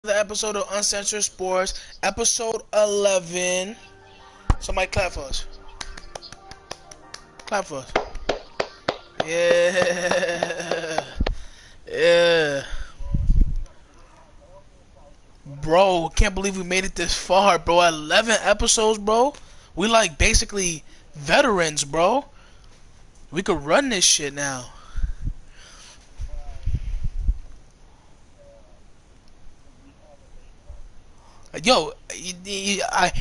The episode of Uncensored Sports, episode 11. Somebody clap for us. Clap for us. Yeah. Yeah. Bro, can't believe we made it this far, bro. 11 episodes, bro. We like basically veterans, bro. We could run this shit now. Yo, I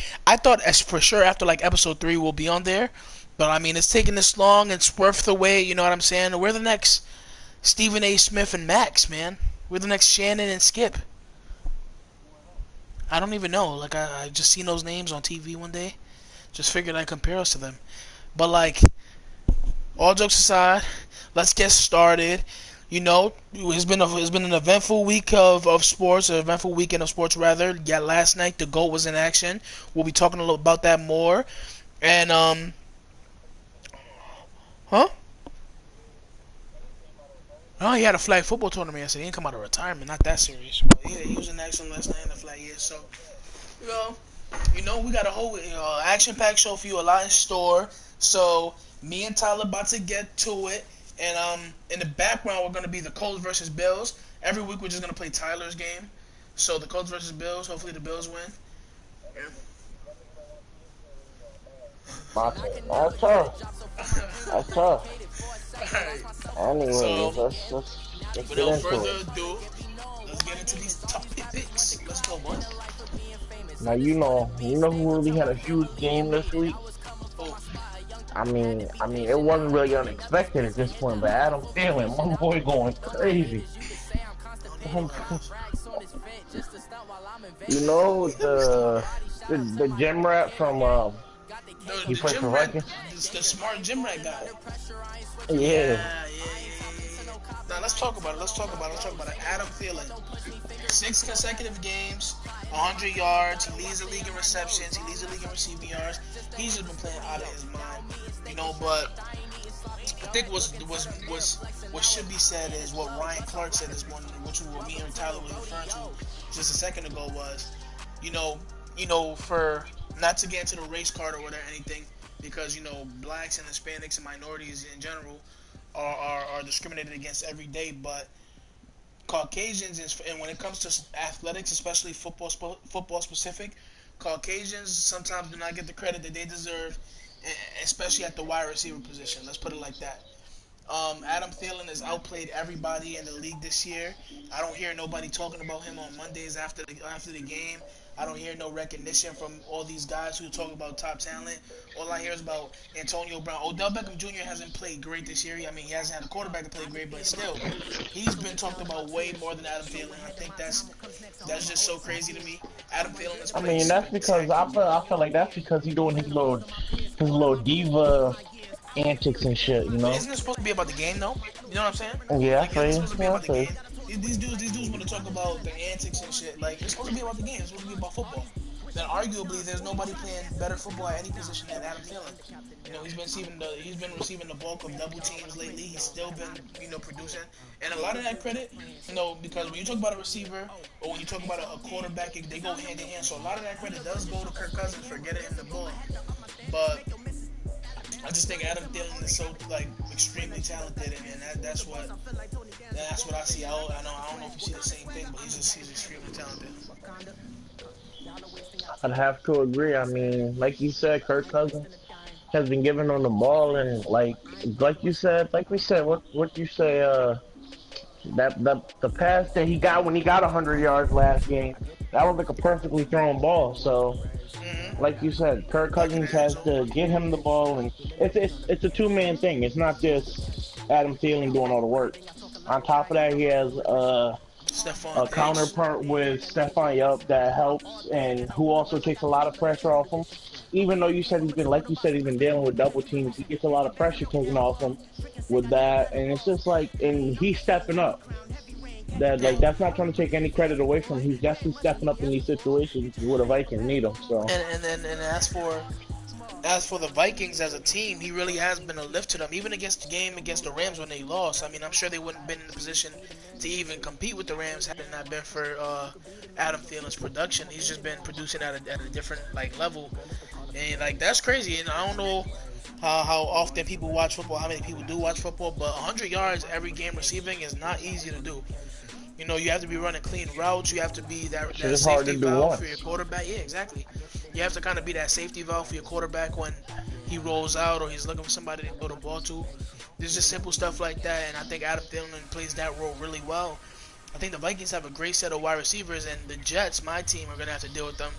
thought as for sure after like episode 3 we'll be on there. But I mean, it's taking this long. It's worth the wait. You know what I'm saying? We're the next Stephen A. Smith and Max, man. We're the next Shannon and Skip. I don't even know. Like, I just seen those names on TV one day. Just figured I'd compare us to them. But, like, all jokes aside, let's get started. You know, it's been an eventful week of sports, an eventful weekend of sports rather. Yeah, last night the GOAT was in action. We'll be talking a little about that more. And huh? Oh, he had a flag football tournament yesterday. He didn't come out of retirement, not that serious. But yeah, he was in action last night in the flag. Yeah, so you know, we got a whole action-packed show for you, a lot in store. So me and Tyler about to get to it, and in the background we're gonna be the Colts versus Bills. Every week we're just gonna play Tyler's game. So the Colts versus Bills. Hopefully the Bills win. Yeah. That's tough. That's tough. Alright. Anyways, So let's get without into further it. ado, let's get into these top picks. Let's go, boy. Now you know who really had a huge game this week. Oh, I mean, it wasn't really unexpected at this point, but Adam Thielen, my boy, going crazy. You know the gym rat from he the played gym for rat, Vikings. the smart gym rat guy. Yeah, Yeah. Now let's talk about it. Let's talk about it. Adam Thielen, 6 consecutive games, 100 yards. He leads the league in receptions. He leads the league in receiving yards. He's just been playing out of his mind, But I think what should be said is what Ryan Clark said this morning, which what me and Tyler was referring to just a second ago was, you know, for not to get into the race card or whatever anything, because blacks and Hispanics and minorities in general are discriminated against every day, but Caucasians and when it comes to athletics, especially football specific, Caucasians sometimes do not get the credit that they deserve, especially at the wide receiver position. Let's put it like that. Adam Thielen has outplayed everybody in the league this year. I don't hear nobody talking about him on Mondays after the game. I don't hear no recognition from all these guys who talk about top talent. All I hear is about Antonio Brown. Odell Beckham Jr. hasn't played great this year. I mean, he hasn't had a quarterback to play great, but still, he's been talked about way more than Adam Thielen. I think that's just so crazy to me. Adam Thielen has I played mean that's because I feel spectacularly. I feel like that's because he's doing his little diva antics and shit. You But know? isn't it supposed to be about the game, though? You know what I'm saying? Yeah, I Like, isn't feel it you. supposed to be Yeah, I about the feel you. game? These dudes want to talk about the antics and shit. Like, it's supposed to be about the game. It's supposed to be about football. Then arguably, there's nobody playing better football at any position than Adam Thielen. He's been receiving the bulk of double teams lately. He's still been producing, and a lot of that credit, because when you talk about a receiver or when you talk about a quarterback, they go hand in hand. So a lot of that credit does go to Kirk Cousins for getting him the ball, but I just think Adam Thielen is so like extremely talented, and that's what I see. I don't know if you see the same thing, but he's extremely talented. I'd have to agree. I mean, like you said, Kirk Cousins has been giving on the ball, and like you said, like we said, what you say, that the pass that he got when he got 100 yards last game, that was like a perfectly thrown ball. So, like you said, Kirk Back in Cousins the end has zone. to get him the ball, and it's a two-man thing. It's not just Adam Thielen doing all the work. On top of that, he has Stephon a Diggs. counterpart with Stefan Yup that helps and who also takes a lot of pressure off him. Even though you said he's been, like you said, he's been dealing with double teams, he gets a lot of pressure taken off him with that, and it's just like, and he's stepping up. That Yeah. like that's not trying to take any credit away from him. He's definitely stepping up in these situations where the Vikings need him. So And as for as for the Vikings as a team, he really has been a lift to them. Even against the game against the Rams when they lost, I mean, I'm sure they wouldn't have been in the position to even compete with the Rams had it not been for Adam Thielen's production. He's just been producing at a different like level, and like that's crazy. And I don't know how often people watch football, how many people do watch football, but 100 yards every game receiving is not easy to do. You know, you have to be running clean routes. You have to be Shit that is hard to safety do valve for your once. quarterback. Yeah, exactly. You have to kind of be that safety valve for your quarterback when he rolls out or he's looking for somebody to throw the ball to. There's just simple stuff like that, and I think Adam Thielen plays that role really well. I think the Vikings have a great set of wide receivers, and the Jets, my team, are gonna have to deal with them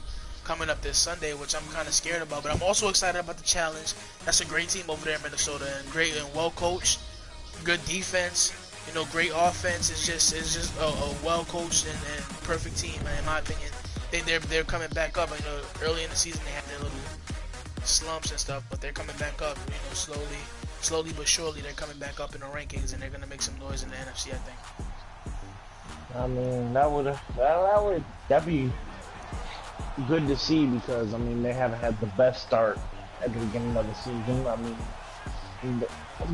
coming up this Sunday, which I'm kind of scared about. But I'm also excited about the challenge. That's a great team over there in Minnesota, and great and well coached, good defense. You know, great offense. It's just a well coached and perfect team, in my opinion. They're coming back up. I know early in the season they had their little slumps and stuff, but they're coming back up. You know, slowly but surely they're coming back up in the rankings, and they're gonna make some noise in the NFC. I think. I mean, that'd be good to see because I mean they haven't had the best start at the beginning of the season. I mean,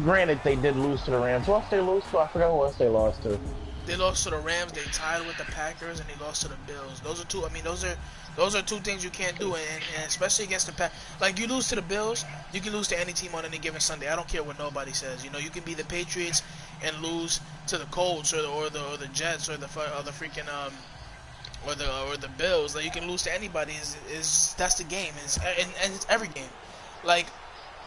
granted they did lose to the Rams. Who else they lose to? I forgot who else they lost to. They lost to the Rams. They tied with the Packers, and they lost to the Bills. Those are two. I mean, those are two things you can't do, and especially against the Pack. Like you lose to the Bills, you can lose to any team on any given Sunday. I don't care what nobody says. You know, you can be the Patriots and lose to the Colts or the Jets or the freaking or the Bills. Like you can lose to anybody. Is that's the game. And it's every game. Like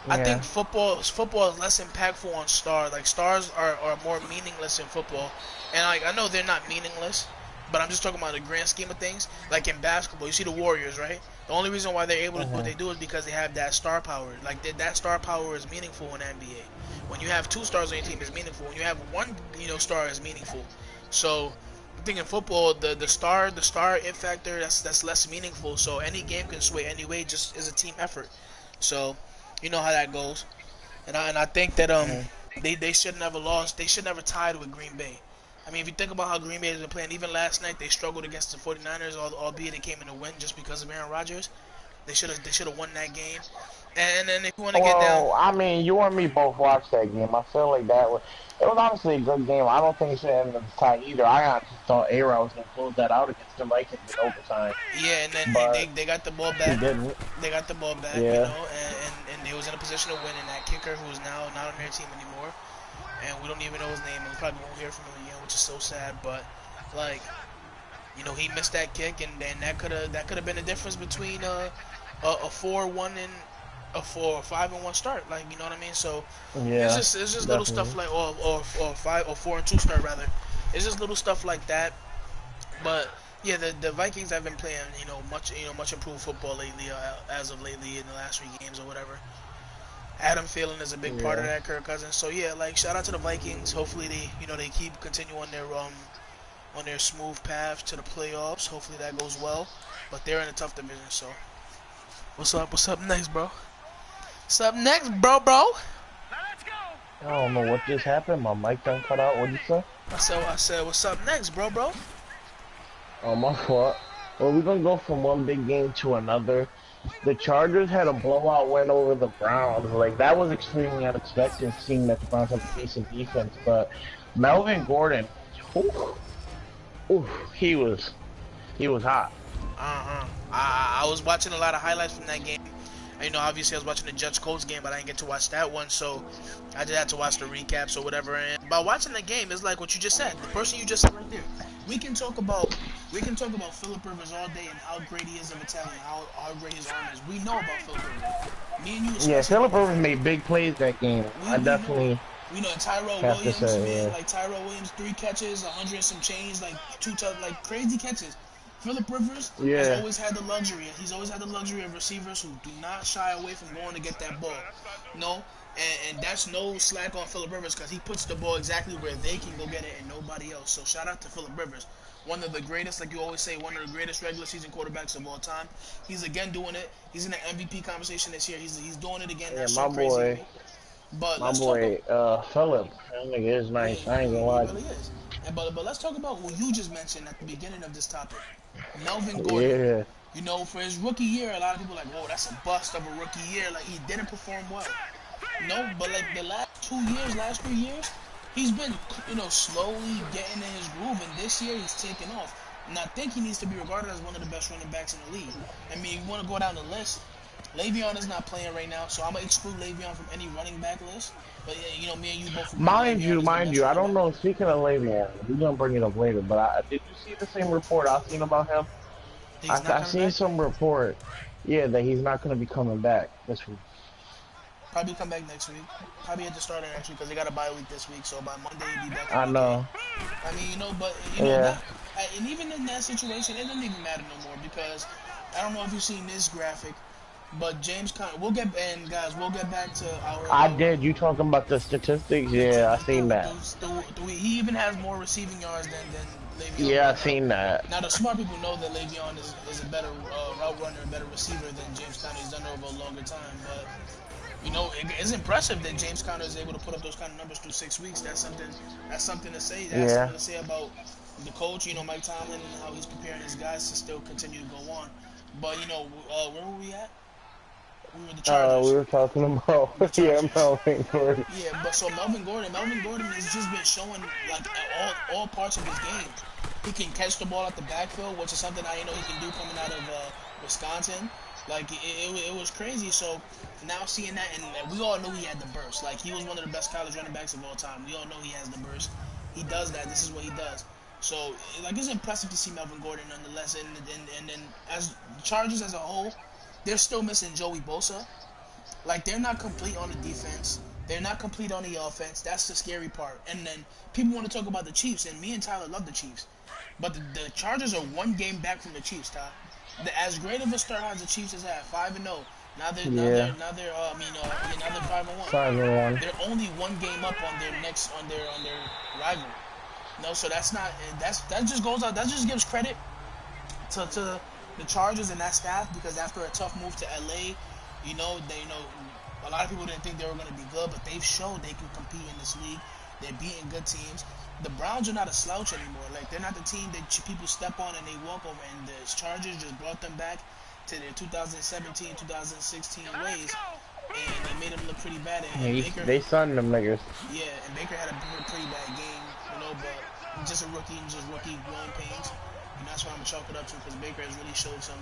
I Yeah. think football is less impactful on stars. Like stars are more meaningless in football, and like I know they're not meaningless, but I'm just talking about the grand scheme of things. Like in basketball, you see the Warriors, right? The only reason why they're able to do what Uh-huh. they do is because they have that star power. Like that star power is meaningful in the NBA. When you have two stars on your team, it's meaningful. When you have one, star is meaningful. So I think in football, the star it factor that's less meaningful. So any game can sway anyway, just as a team effort. So you know how that goes. And I think that Uh-huh. they should never lost. They should never tied with Green Bay. I mean, if you think about how Green Bay has been playing, even last night they struggled against the 49ers, albeit they came in to win just because of Aaron Rodgers. They should have won that game. And then if you want to get down, Well, I mean, you and me both watched that game. I feel like it was honestly a good game. I don't think it should end in a tie either. I honestly thought A-Rod was going to close that out against the Vikings in overtime, yeah, and then they, but they got the ball he back. didn't. They got the ball back, Yeah. and they was in a position to win. And that kicker, who is now not on their team anymore, and we don't even know his name, and we probably won't hear from him again, which is so sad. But like, he missed that kick, and that could have been the difference between a 4-1 and a 4 or 5-1 start. Like, you know what I mean? So Yeah, it's just little stuff definitely. like or 5 or 4-2 start rather. It's just little stuff like that. But yeah, the Vikings have been playing much improved football lately, as of lately in the last 3 games or whatever. Adam Thielen is a big part of Yeah. that, Kirk Cousins. So yeah, like shout out to the Vikings. Hopefully they keep continue on their smooth path to the playoffs. Hopefully that goes well. But they're in a tough division. So what's up? What's up next, bro? What's up next, bro? I don't know what just happened. My mic done cut out. What'd you say? I said, what's up next, bro? Oh, my fault. Well, we're gonna go from one big game to another. The Chargers had a blowout win over the Browns. Like that was extremely unexpected, seeing that the Browns have a decent defense. But Melvin Gordon, oof, oof, he was hot. I was watching a lot of highlights from that game. Obviously I was watching the Jets Colts game, but I didn't get to watch that one, so I just had to watch the recaps or whatever. And by watching the game, it's like what you just said. The person you just said right there. We can talk about Philip Rivers all day and how great he is of Italian, how great his arm is. We know about Philip Rivers. Me and you Yeah, especially know Philip about Rivers Philip made Rivers. big plays that game. We I we know it. definitely We know Tyrell have to Williams, say, man. yeah. Like Tyrell Williams, 3 catches, 100 and some change, like like crazy catches. Philip Rivers has Yeah, always had the luxury. He's always had the luxury of receivers who do not shy away from going to get that ball. No, and that's no slack on Philip Rivers because he puts the ball exactly where they can go get it and nobody else. So shout out to Philip Rivers, one of the greatest, like you always say, one of the greatest regular season quarterbacks of all time. He's again doing it. He's in the MVP conversation this year. He's doing it again. yeah, That's so crazy to me. But my let's talk. boy, Philip. That nigga is Yeah, nice. I ain't gonna he lie. really is. But let's talk about who you just mentioned at the beginning of this topic, Melvin Gordon. Yeah. You know, for his rookie year, a lot of people are like, whoa, that's a bust of a rookie year. Like, he didn't perform well. No, but like the last 2 years, last 3 years, he's been, slowly getting in his groove, and this year he's taken off. And I think he needs to be regarded as one of the best running backs in the league. I mean, you want to go down the list. Le'Veon is not playing right now, so I'm gonna exclude Le'Veon from any running back list. But yeah, me and you both agree Le'Veon is the Mind best you, I running don't back. know. Speaking of Le'Veon, we're gonna bring it up later. But did you see the same report I seen about him? He's not I coming seen back. some report, yeah, that he's not gonna be coming back this week. Probably come back next week. Probably at the start of next week because they got a bye week this week. So by Monday he'll be back in I the game. know. I mean, but Yeah. that, and even in that situation, it doesn't even matter no more because I don't know if you've seen this graphic, but James Conner. We'll get back to our I did. You talking about the statistics? Yeah, I seen that. he even has more receiving yards than Le'Veon Yeah, I does. Now, seen that. now the smart people know that Le'Veon is a better route runner, a better receiver than James Conner. He's done it over a longer time, but it's impressive that James Conner is able to put up those kind of numbers through 6 weeks. That's something. That's something to say. That's Yeah. something to say about the coach. Mike Tomlin and how he's preparing his guys to still continue to go on. But where were we at? We were the We Chargers. were talking about The yeah, Chargers. Melvin Gordon. Yeah, but so Melvin Gordon has just been showing like all parts of his game. He can catch the ball at the backfield, which is something I he can do coming out of Wisconsin. Like it was crazy. So now seeing that, and we all knew he had the burst. Like he was one of the best college running backs of all time. We all know he has the burst. He does that. This is what he does. So like it's impressive to see Melvin Gordon nonetheless. And then as the Chargers as a whole, they're still missing Joey Bosa. Like they're not complete on the defense. They're not complete on the offense. That's the scary part. And then people want to talk about the Chiefs, and me and Tyler love the Chiefs, but the Chargers are one game back from the Chiefs. Ty, as great of a start as the Chiefs has had, 5-0. Yeah. Now they're 5-1. 5-1. They're only one game up on their rival. No, so that just goes out. That just gives credit to the Chargers and that staff because after a tough move to LA, a lot of people didn't think they were going to be good, but they've showed they can compete in this league. They're beating good teams. The Browns are not a slouch anymore. Like they're not the team that people step on and they walk over. And the Chargers just brought them back to their 2017, 2016 ways, and they made them look pretty bad. And Baker, They sunned them niggas. yeah, and Baker had a pretty bad game, but just a rookie and just rookie growing pains. And that's why I'm gonna chalk it up to because Baker has really showed some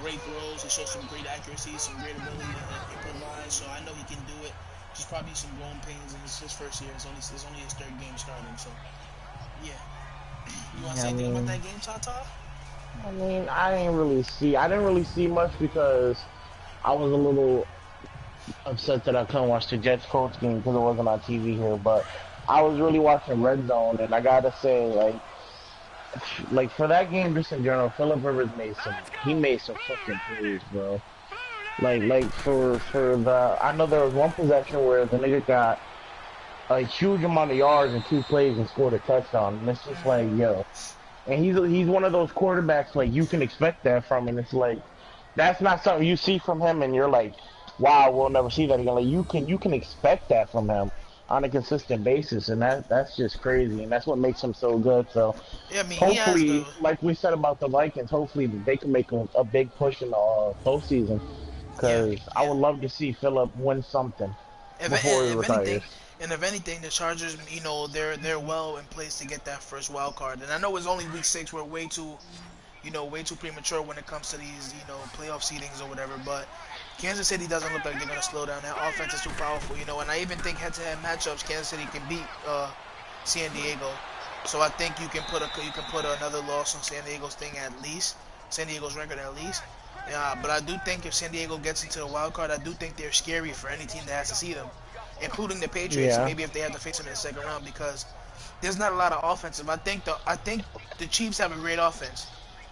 great throws. He showed some great accuracy, some great ability to improvise. So I know he can do it. Just probably some growing pains in his first year. It's only his third game starting. So yeah, you want to say anything about that game, Tata? I mean, I didn't really see much because I was a little upset that I couldn't watch the Jets Colts game because it wasn't on TV here. But I was really watching Red Zone, and I gotta say, like for that game just in general, Philip Rivers made some fucking plays, bro. Like for the, I know there was one possession where the nigga got a huge amount of yards in 2 plays and scored a touchdown, and it's just like, yo. And he's one of those quarterbacks like you can expect that from, and it's like that's not something you see from him, and you're like, wow, we'll never see that again. Like you can expect that from him on a consistent basis, and that's just crazy, and that's what makes him so good. So Yeah, I mean he has the. hopefully, like we said about the Vikings, hopefully they can make a big push in the postseason, Yeah, because I yeah. would love to see Philip win something before he If anything, retires. the Chargers, they're well in place to get that first wild card. And I know it's only week 6. We're way too premature when it comes to these, playoff seedings or whatever. But Kansas City doesn't look like they're gonna slow down. That offense is too powerful, And I even think head-to-head matchups, Kansas City can beat San Diego. So I think you can put another loss on San Diego's thing at least, San Diego's record at least. Yeah, but I do think if San Diego gets into the wild card, I do think they're scary for any team that has to see them, including the Patriots. Yeah, Maybe if they have to face them in the second round, because there's not a lot of offensive. I think the Chiefs have a great offense.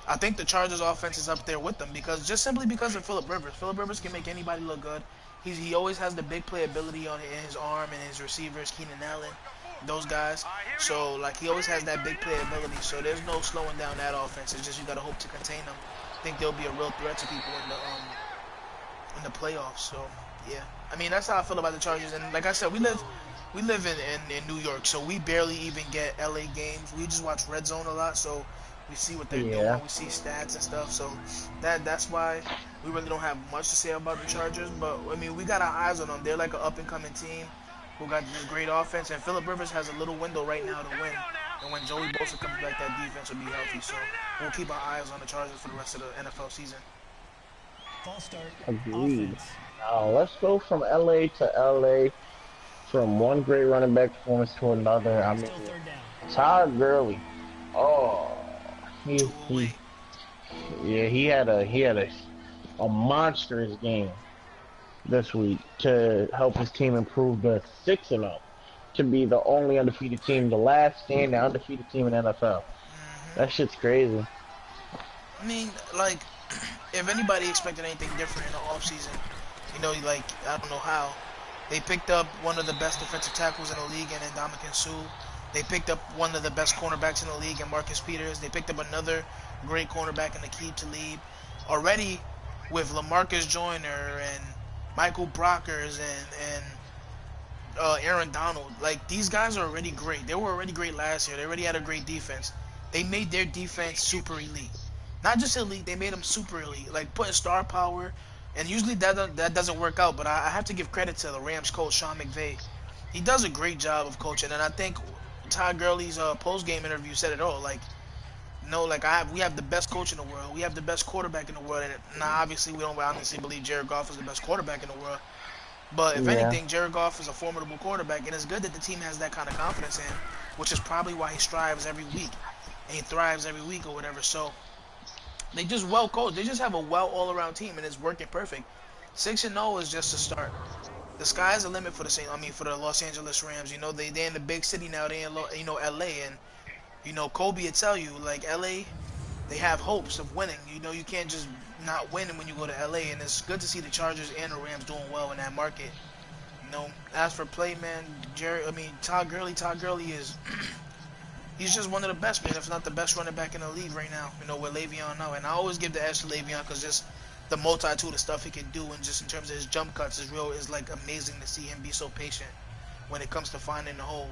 I think the Chargers offense is up there with them because just simply because of Philip Rivers. Philip Rivers can make anybody look good. He always has the big playability in his arm and his receivers, Keenan Allen, those guys. So like he always has that big playability. So there's no slowing down that offense. It's just you got to hope to contain them. I think they'll be a real threat to people in the playoffs. So yeah, I mean that's how I feel about the Chargers. And like I said, we live in New York, so we barely even get LA games. We just watch Red Zone a lot, so We see what they're doing. Yeah. We see stats and stuff. So that's why we really don't have much to say about the Chargers. But I mean, we got our eyes on them. They're like an up and coming team who got this great offense. And Phillip Rivers has a little window right now to win. And when Joey Bosa comes back, that defense will be healthy. So we'll keep our eyes on the Chargers for the rest of the NFL season. Agreed. Now let's go from LA to LA, from one great running back performance to another. I mean, Todd Gurley. Oh, he yeah, he had a monstrous game this week to help his team improve to 6-0, to be the only undefeated team, the last standing undefeated team in NFL. That shit's crazy. I mean, like, if anybody expected anything different in the offseason, you know, like, I don't know how. They picked up one of the best defensive tackles in the league in Ndamukong Suh. They picked up one of the best cornerbacks in the league in Marcus Peters. They picked up another great cornerback in Aqib Talib. Already with LaMarcus Joyner and Michael Brockers and Aaron Donald, like, these guys are already great. They were already great last year. They already had a great defense. They made their defense super elite. Not just elite, they made them super elite. Like, putting star power, and usually that doesn't work out, but I have to give credit to the Rams coach, Sean McVay. He does a great job of coaching, and I think Todd Gurley's post-game interview said it all. Like, no, like, we have the best coach in the world. We have the best quarterback in the world. And now, obviously, we don't honestly believe Jared Goff is the best quarterback in the world. But if Yeah. anything, Jared Goff is a formidable quarterback, and it's good that the team has that kind of confidence in him, which is probably why he strives every week, and he thrives every week or whatever. So they just well coached. They just have a well all-around team, and it's working perfect. 6-0 is just a start. The sky's the limit for for the Los Angeles Rams. You know, they're in the big city now. They in LA, and Kobe would tell you, like, LA, they have hopes of winning. You know, you can't just not win when you go to LA, and it's good to see the Chargers and the Rams doing well in that market. You know, as for play, man, Todd Gurley is he's just one of the best, man, if not the best running back in the league right now. You know, with Le'Veon now, and I always give the edge to Le'Veon because just the multitude of stuff he can do, and just in terms of his jump cuts is like amazing to see him be so patient when it comes to finding the hole.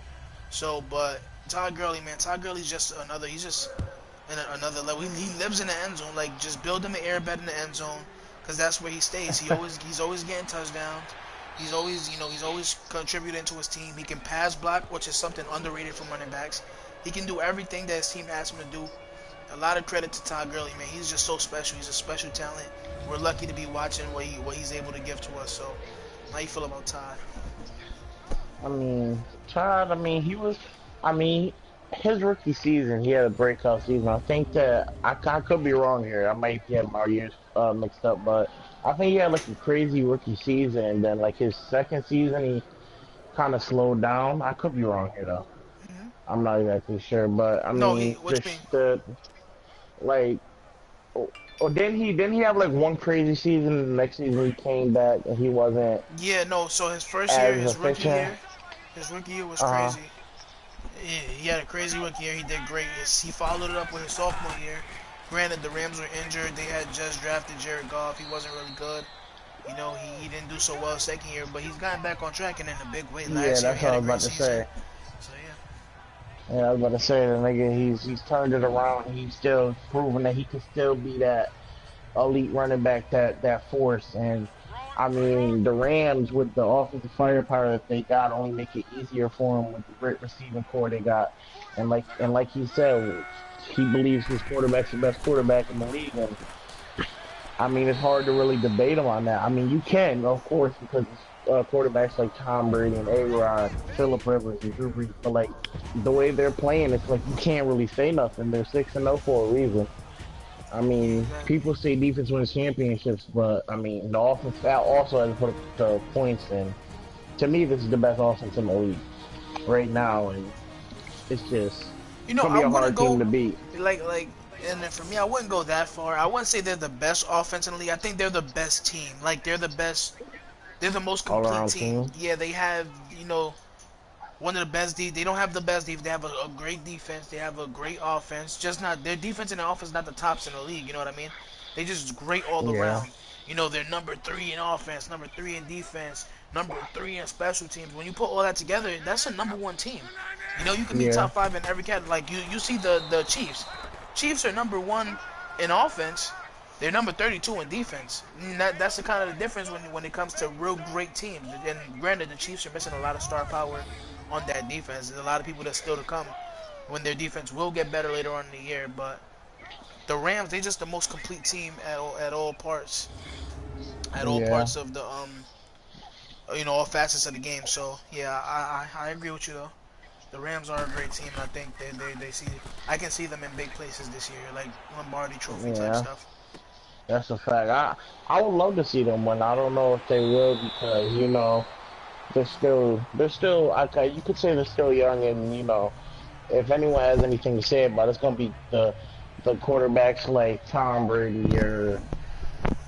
So, but Todd Gurley, man, he's just in another level. He lives in the end zone. Like, just build him an airbed in the end zone, because that's where he stays. He's always getting touchdowns. He's always contributing to his team. He can pass block, which is something underrated from running backs. He can do everything that his team asks him to do. A lot of credit to Todd Gurley, man. He's just so special. He's a special talent. We're lucky to be watching what he's able to give to us. So, how you feel about Todd? I mean, Todd, his rookie season, he had a breakout season. I think that, I could be wrong here. I might get my years mixed up, but I think he had like a crazy rookie season, and then like his second season, he kind of slowed down. I could be wrong here though. Mm-hmm. I'm not exactly sure, but I No, mean, what you mean? like, or didn't he have like one crazy season, and the next season he came back and he wasn't Yeah, no. So his first year, as efficient? his rookie year was Uh-huh. crazy. Yeah, he had a crazy rookie year. He did great. He followed it up with his sophomore year. Granted, the Rams were injured. They had just drafted Jared Goff. He wasn't really good. You know, he didn't do so well second year, but he's gotten back on track and in a big way. Yeah, Last year, that's he what had I a was great about to season. say. So, Yeah, I was about to say that nigga, he's turned it around. He's still proven that he can still be that elite running back, that force. And I mean, the Rams with the offensive firepower that they got only make it easier for him with the great receiving core they got. And like he said, he believes his quarterback's the best quarterback in the league. And I mean, it's hard to really debate him on that. I mean, you can, of course, because quarterbacks like Tom Brady and A-Rod, Phillip Rivers, and Drew Brees, but like the way they're playing, it's like you can't really say nothing. They're 6-0 for a reason. I mean, exactly. people say defense wins championships, but I mean, the offense also has put up the points. And to me, this is the best offense in the league right now, and it's just You know, gonna I be a wouldn't hard team go to beat. and then for me, I wouldn't go that far. I wouldn't say they're the best offense in the league. I think they're the best team. Like, they're the best. They're the most All complete around team. team. Yeah, they have, one of the best They don't have the best defense. They have a great defense. They have a great offense. Just not their defense and their offense, not the tops in the league. You know what I mean? They just great all Yeah, around. You know, they're number 3 in offense, number 3 in defense, number 3 in special teams. When you put all that together, that's a number 1 team. You know, you can be yeah, top 5 in every category. Like, you see the Chiefs. Chiefs are #1 in offense. They're number 32 in defense. And that's the kind of the difference when it comes to real great teams. And granted, the Chiefs are missing a lot of star power on that defense. There's a lot of people that's still to come when their defense will get better later on in the year. But the Rams, they're just the most complete team at all parts, Yeah. of the all facets of the game. So yeah, I agree with you though. The Rams are a great team. I think they see I can see them in big places this year, like Lombardi Trophy type Yeah. stuff. That's a fact. I would love to see them win. I don't know if they will because they're still okay. You could say they're still young, and if anyone has anything to say about it, it's gonna be the quarterbacks like Tom Brady or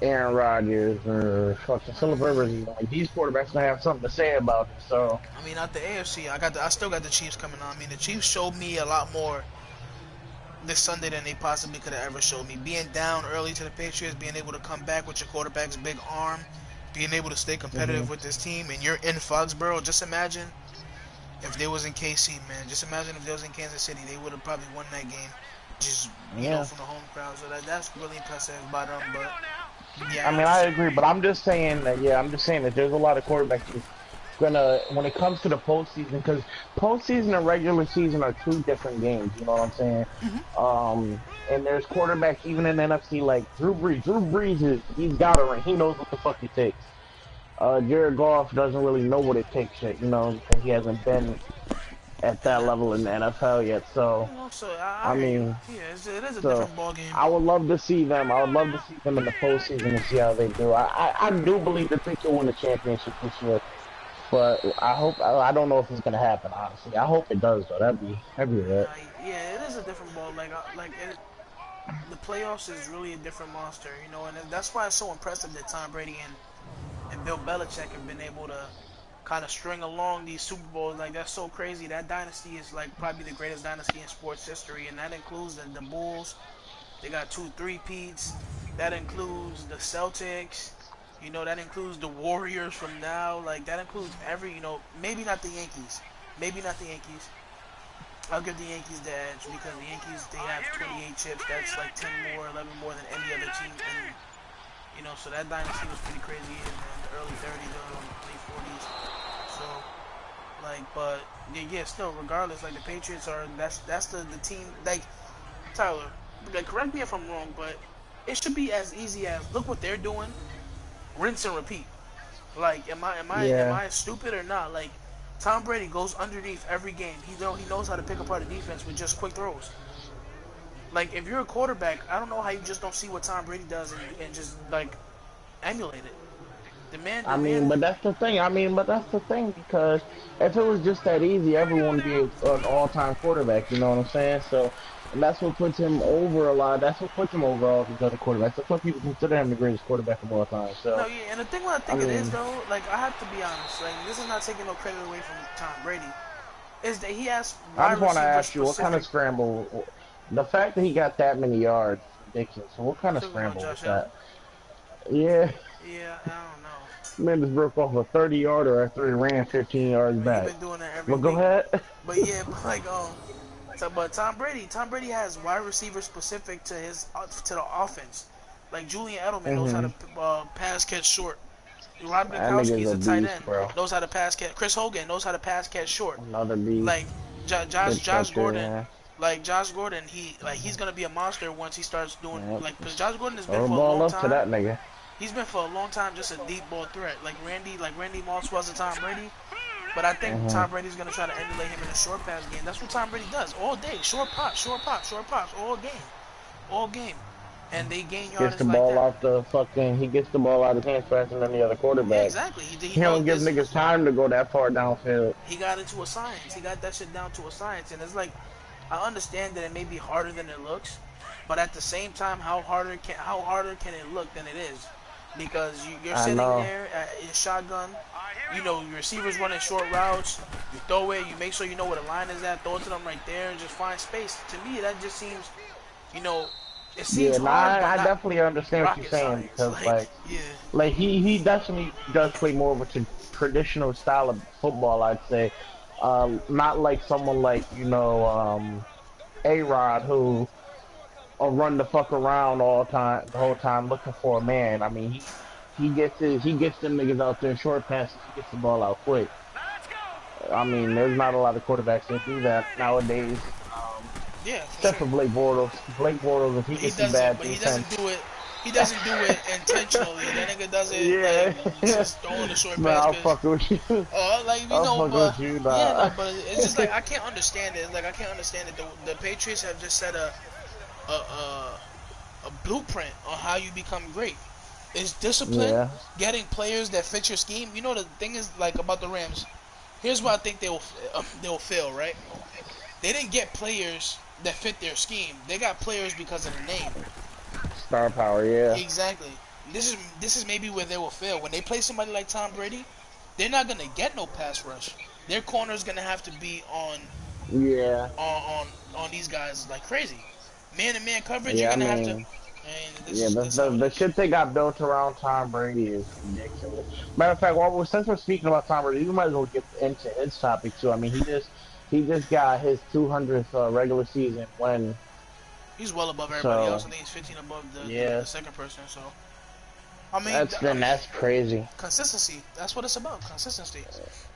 Aaron Rodgers or fucking Philip Rivers. Like these quarterbacks gonna have something to say about it. So I mean, out the AFC, I still got the Chiefs coming on. I mean, the Chiefs showed me a lot more this Sunday than they possibly could have ever showed me. Being down early to the Patriots, being able to come back with your quarterback's big arm, being able to stay competitive with this team, and you're in Foxborough. Just imagine if they was in KC, man. Just imagine if they was in Kansas City, they would have probably won that game. Just yeah. from the home crowd. So that's really impressive by them. But yeah, I mean, I agree, but I'm just saying that. Yeah, I'm just saying that there's a lot of quarterbacks who's gonna, when it comes to the postseason, because postseason and regular season are two different games. You know what I'm saying? And there's quarterbacks even in the NFC like Drew Brees. Drew Brees he's got a ring. He knows what the fuck he takes. Jared Goff doesn't really know what it takes yet. Because he hasn't been at that level in the NFL yet. So, so I mean, yeah, it is a so different ball game. I would love to see them. I would love to see them in the postseason and see how they do. I do believe that they can win the championship this year, but I don't know if it's gonna happen. Honestly, I hope it does though. That'd be right. Yeah, it is a different ball. The playoffs is really a different monster, and that's why it's so impressive that Tom Brady and Bill Belichick have been able to kind of string along these Super Bowls. Like, that's so crazy. That dynasty is like probably the greatest dynasty in sports history, and that includes the Bulls. They got 2 3-peats. That includes the Celtics. That includes the Warriors from now. Like, that includes maybe not the Yankees. Maybe not the Yankees. I'll give the Yankees the edge because the Yankees, they have 28 chips. That's like 10 more, 11 more than any other team. And, so that dynasty was pretty crazy in the early 30s, late 40s. So, but yeah, still, regardless, like the Patriots are, that's the team. Like, Tyler, correct me if I'm wrong, but it should be as easy as look what they're doing, rinse and repeat. Like, am I stupid or not? Like, Tom Brady goes underneath every game. He knows how to pick apart a defense with just quick throws. Like, if you're a quarterback, I don't know how you just don't see what Tom Brady does and just like emulate it. But that's the thing. That's the thing because if it was just that easy, everyone would be an all-time quarterback. You know what I'm saying? So, and that's what puts him over a lot. That's what puts him over all these other quarterbacks. That's why people consider him the greatest quarterback of all time. So, no, yeah, and the thing what I think it is though, like I have to be honest, like this is not taking no credit away from Tom Brady, is that he has. I just want to ask you, what kind of scramble? The fact that he got that many yards, ridiculous. So, what kind of scramble was that? Yeah. Yeah, I don't know. Man just broke off a 30-yarder after he ran 15 yards back. He's been doing that every week. Go ahead. But yeah, but Tom Brady has wide receivers specific to the offense. Like Julian Edelman knows how to pass catch short. Rob Gronkowski is a tight end. Knows how to pass catch. Chris Hogan knows how to pass catch short. Another beast. Like Josh Gordon. Yeah. Like Josh Gordon, he's gonna be a monster once he starts doing because Josh Gordon has been for a long time. To that nigga. He's been for a long time just a deep ball threat. Like Randy Moss was a Tom Brady. But I think Tom Brady's going to try to emulate him in a short pass game. That's what Tom Brady does all day. Short pops, all game. All game. And they gain yardage He gets the ball out of his hands faster than the other quarterback. Yeah, exactly. He don't give niggas time to go that far downfield. He got into a science. He got that shit down to a science. And it's like, I understand that it may be harder than it looks. But at the same time, how harder can it look than it is? Because you're sitting there in shotgun, your receivers running short routes, you throw it, you make sure you know where the line is at, throw it to them right there, and just find space. To me, that just seems, it seems hard. I definitely understand what you're saying because, he definitely does play more of a traditional style of football, I'd say. Not like someone like A-Rod who or run the fuck around the whole time looking for a man. I mean, he gets them niggas out there short passes. He gets the ball out quick. I mean, there's not a lot of quarterbacks that do that nowadays. Yeah, for Except sure. for Blake Bortles. Blake Bortles, if he He gets some does it, bad but he defense. doesn't do it. He doesn't do it intentionally. That nigga does it like Yeah. just throwing the short Man, pass I'll because, fuck with you. like I'll fuck but with you, yeah, no, nah. but it's just like I can't understand it. Like I can't understand it. The Patriots have just set a a a blueprint on how you become great. It's discipline, Yeah. getting players that fit your scheme. You know the thing is like about the Rams. Here's why I think they'll fail. Right? They didn't get players that fit their scheme. They got players because of the name. Star power, yeah. Exactly. This is maybe where they will fail. When they play somebody like Tom Brady, they're not gonna get no pass rush. Their corner is gonna have to be Yeah. on these guys like crazy. Man to man coverage, you're Yeah, I gonna have to. mean, And yeah, this how it the is. shit they got built around Tom Brady is ridiculous. Matter of fact, since we're speaking about Tom Brady, we might as well get into his topic too. I mean, he just got his 200th regular season win. He's well above everybody else. So I think he's 15 above the yeah, second person. So I mean, that's crazy. consistency. That's what it's about. Consistency.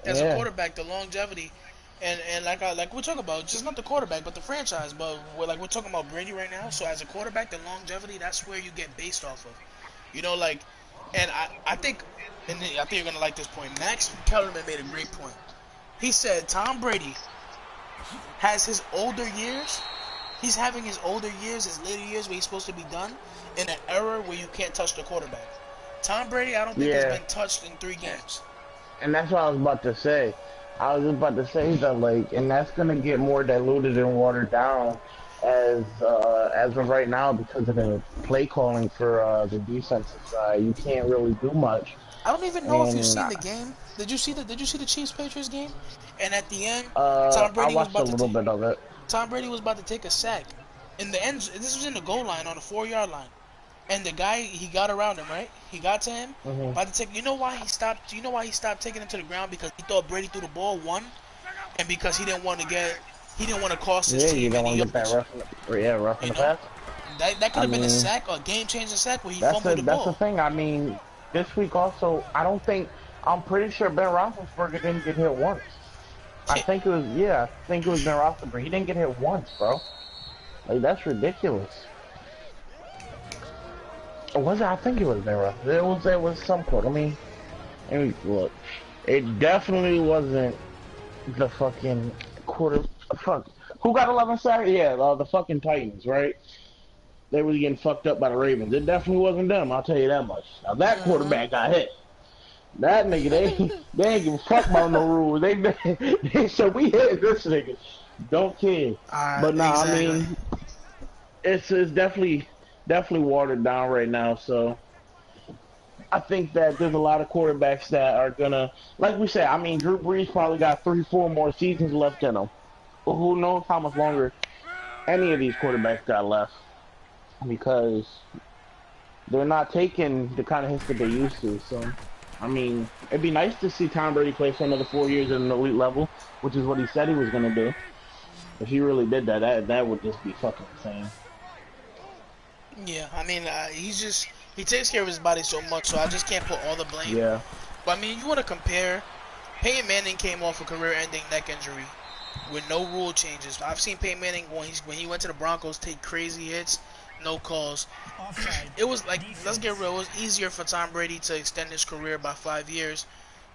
As a Yeah, quarterback, the longevity, and like we're talking about, just not the quarterback, but the franchise. But we're talking about Brady right now. So as a quarterback, the longevity, that's where you get based off of. You know, like, and I think, I think you're gonna like this point. Max Kellerman made a great point. He said Tom Brady has his older years. He's having his older years, his later years where he's supposed to be done, in an era where you can't touch the quarterback. Tom Brady, I don't think has yeah, been touched in 3 games. and that's what I was about to say. I was just about to say that, like, and that's gonna get more diluted and watered down as of right now because of the play calling for the defensive side. You can't really do much, I don't even know if you've and seen the game. Did you see the Chiefs Patriots game? And at the end, Tom I Brady was watched a about to little take bit of it. Tom Brady was about to take a sack. In the end, this was in the goal line on the 4-yard line. And the guy, he got around him, right? He got to him. Hmm. About to take. You know why he stopped? You know why he stopped taking him to the ground? Because he thought Brady threw the ball one, and because he didn't want to cost his Yeah, you team don't any want to get that yards. rough in You the know, pass. that could I have been a mean, sack, a game-changing sack where he fumbled the that's the ball. thing. I mean, this week also, I'm pretty sure Ben Roethlisberger didn't get hit once. I think it was Ben Roethlisberger. He didn't get hit once, bro. Like, that's ridiculous. Or was it? I think it was Ben Roethlisberger. It was some quarter. Let me look. It definitely wasn't the fucking quarter. Fuck. Who got 11 sacks? Yeah, the fucking Titans, right? They were getting fucked up by the Ravens. It definitely wasn't them. I'll tell you that much. Now that quarterback got hit. That nigga, they ain't give a fuck about no rules. They said we hit this nigga. Don't care. But nah, I Exactly. mean, it's definitely watered down right now. So I think that there's a lot of quarterbacks that are gonna, like we said. I mean, Drew Brees probably got 3, 4 more seasons left in him. But who knows how much longer any of these quarterbacks got left because they're not taking the kind of hits that they used to. So, I mean, it'd be nice to see Tom Brady play for another 4 years at an elite level, which is what he said he was gonna do. If he really did that would just be fucking insane. Yeah, I mean, he takes care of his body so much, so I just can't put all the blame. Yeah. But I mean, you want to compare? Peyton Manning came off a career-ending neck injury with no rule changes. I've seen Peyton Manning when he went to the Broncos take crazy hits, no calls. It was like, let's get real, it was easier for Tom Brady to extend his career by 5 years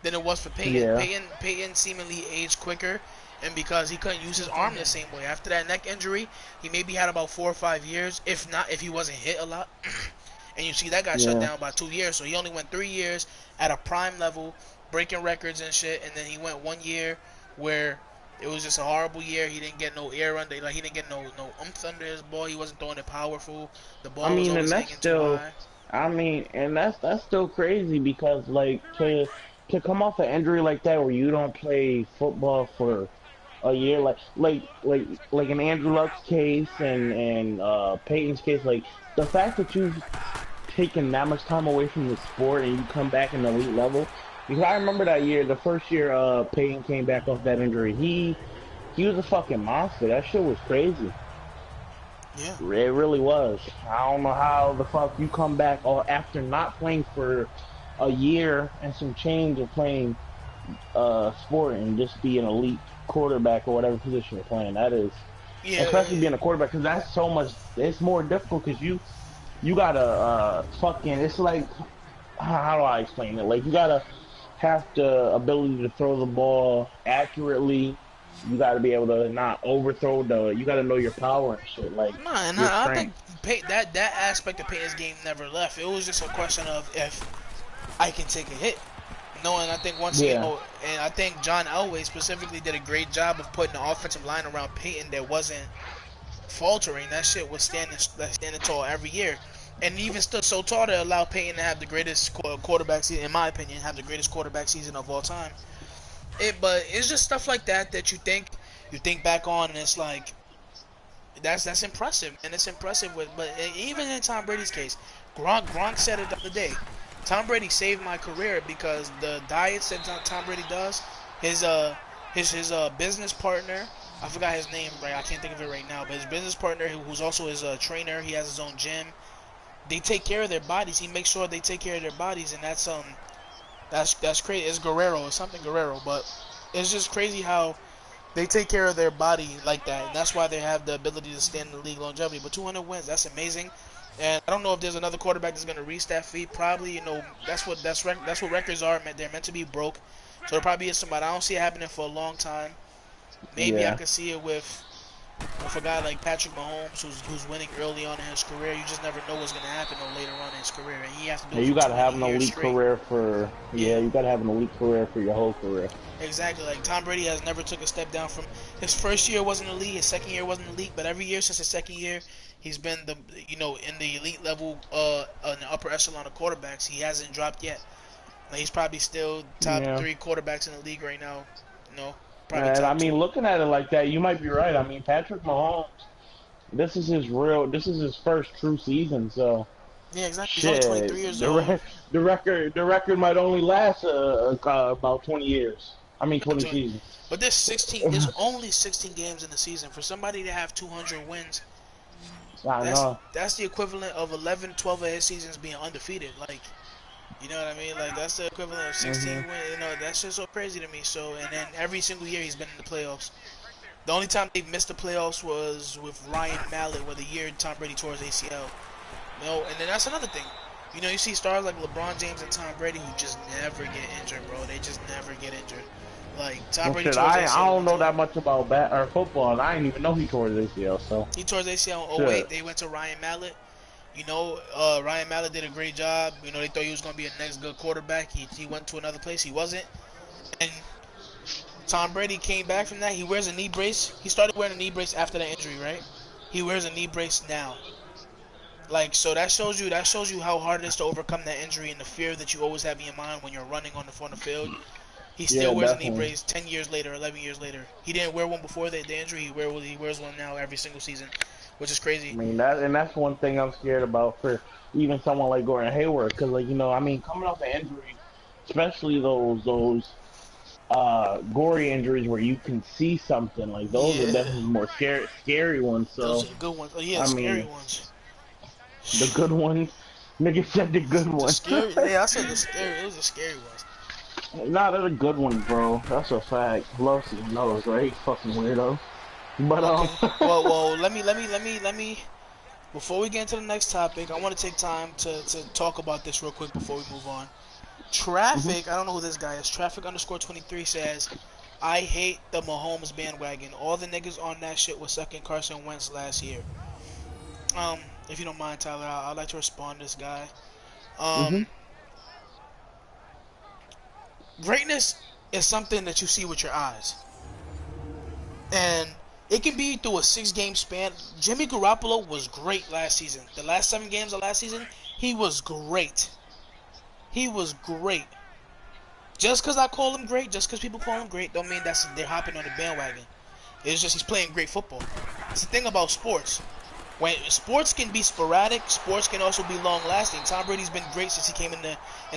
than it was for Peyton. Yeah. Peyton seemingly aged quicker, and because he couldn't use his arm the same way. After that neck injury, he maybe had about 4 or 5 years, if he wasn't hit a lot. And you see that got shut Yeah. down by 2 years, so he only went 3 years at a prime level, breaking records and shit, and then he went 1 year where it was just a horrible year. He didn't get no air under, like he didn't get no oomph under his ball. He wasn't throwing it powerful. The I ball was mean, and always that's hanging too still, high. that's still crazy because like to come off an injury like that where you don't play football for a year, like in Andrew Luck's case and Peyton's case, like the fact that you've taken that much time away from the sport and you come back in the elite level. Because I remember that year, the first year Peyton came back off that injury, he was a fucking monster. That shit was crazy. Yeah. It really was. I don't know how the fuck you come back or after not playing for a year and some change of playing sport and just be an elite quarterback or whatever position you're playing. That is, Yeah. especially being a quarterback, because that's so much. It's more difficult because you gotta fucking. It's like how do I explain it? Like you gotta have the ability to throw the ball accurately. You gotta be able to not overthrow the. You gotta know your power and shit, like No, and your I think strength. that aspect of Peyton's game never left. It was just a question of if I can take a hit. Knowing, I think once Yeah, and I think John Elway specifically did a great job of putting the offensive line around Peyton that wasn't faltering. That shit was standing tall every year, and even stood so tall to allow Peyton to have the greatest quarterback season, in my opinion, have the greatest quarterback season of all time. But it's just stuff like that that you think back on, and it's like that's impressive, and it's impressive with. But even in Tom Brady's case, Gronk said it the other day. Tom Brady saved my career because the diets that Tom Brady does, his business partner, I forgot his name, right? I can't think of it right now. But his business partner, who's also his trainer, he has his own gym. They take care of their bodies. He makes sure they take care of their bodies, and that's crazy. It's Guerrero or something Guerrero, but it's just crazy how they take care of their body like that, and that's why they have the ability to stand in the league longevity. But 200 wins, that's amazing. And I don't know if there's another quarterback that's going to reach that feat. Probably, that's what records are. They're meant to be broke. So there probably is somebody. I don't see it happening for a long time. Maybe I yeah. could see it with a guy like Patrick Mahomes, who's winning early on in his career. You just never know what's going to happen later on in his career, and he has to do Yeah, it you for gotta 20 have an years elite straight. career for. Yeah. Yeah, you gotta have an elite career for your whole career. Exactly. Like Tom Brady has never took a step down from his first year wasn't elite, his second year wasn't elite, but every year since his second year, he's been in the elite level, in the upper echelon of quarterbacks. He hasn't dropped yet. Like, he's probably still top Yeah. three quarterbacks in the league right now. You know, probably And I top mean, two. looking at it like that, you might be right. I mean, Patrick Mahomes, this is his first true season. So Yeah, exactly. He's only 23 shit, years old. the record might only last about 20 years. I mean, 20 seasons. But there's only 16 games in the season. For somebody to have 200 wins, I that's know. that's the equivalent of 11, 12 of his seasons being undefeated. Like, you know what I mean? Like, that's the equivalent of 16 Hmm. wins. You know, that's just so crazy to me. So, and then every single year he's been in the playoffs. The only time they missed the playoffs was with Ryan Mallett, where the year Tom Brady tore his ACL. You know, and then that's another thing. You know, you see stars like LeBron James and Tom Brady who just never get injured, bro. They just never get injured. Like, Tom Well, Brady shit, tore his I ACL don't one know time. that much about bat or football, and I didn't even know he tore his ACL. So He tore his ACL in shit. '08. They went to Ryan Mallett. You know, Ryan Mallett did a great job. You know, they thought he was going to be a next good quarterback. He went to another place. He wasn't. And Tom Brady came back from that. He wears a knee brace. He started wearing a knee brace after that injury, right? He wears a knee brace now. Like, so that shows you how hard it is to overcome that injury and the fear that you always have in your mind when you're running on the field. He Yeah, still wears a knee definitely. brace 10 years later, 11 years later. He didn't wear one before the injury. He wears one now every single season, which is I crazy. mean that's one thing I'm scared about for even someone like Gordon Hayward, because like I mean, coming off an injury, especially those gory injuries where you can see something, like those are Yeah, definitely more scary ones. those So are the good ones. Oh yeah, I scary mean, ones. the good ones, nigga said the good The ones. scary. Yeah, I said the scary. Those are scary ones. Nah, they're the good ones, bro. That's a fact. Losi knows, right? Fucking weirdo. But Okay. Well. Let me. Before we get into the next topic, I want to take time to talk about this real quick before we move on. mhm. Traffic. I don't know who this guy is. Traffic underscore 23 says, I hate the Mahomes bandwagon. All the niggas on that shit was sucking Carson Wentz last year. If you don't mind, Tyler, I'd like to respond to this guy. Mhm. Um, Greatness is something that you see with your eyes, and it can be through a 6 game span. Jimmy Garoppolo was great last season. The last 7 games of last season, he was great. He was great. Just because I call him great, just because people call him great, don't mean they're hopping on the bandwagon. It's just he's playing great football. It's the thing about sports. When sports can be sporadic, sports can also be long lasting. Tom Brady's been great since he came in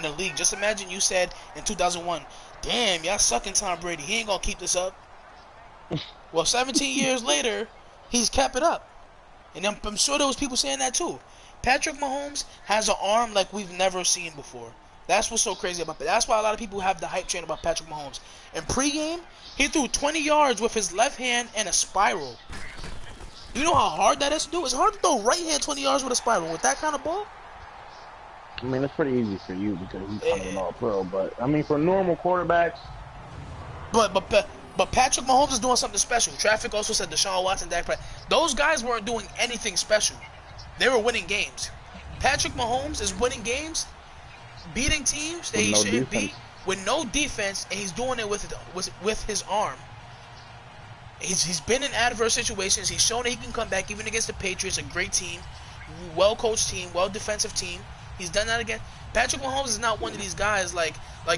the league. Just imagine you said in 2001, "Damn, y'all sucking Tom Brady. He ain't gonna keep this up." Well, 17 years later, he's kept it up. And I'm sure there was people saying that too. Patrick Mahomes has an arm like we've never seen before. That's what's so crazy about it. That's why a lot of people have the hype train about Patrick Mahomes. In pregame, he threw 20 yards with his left hand and a spiral. You know how hard that is to do? It's hard to throw right hand 20 yards with a spiral with that kind of ball. I mean, it's pretty easy for you because he's kind of an all-pro. But I mean, for normal quarterbacks. But Patrick Mahomes is doing something special. Traffic also said Deshaun Watson, Dak Prescott. Those guys weren't doing anything special. They were winning games. Patrick Mahomes is winning games, beating teams that he shouldn't beat with no defense, and he's doing it with his arm. He's been in adverse situations. He's shown that he can come back even against the Patriots, a great team, well-coached team, well-defensive team. He's done that again. Patrick Mahomes is not one of these guys like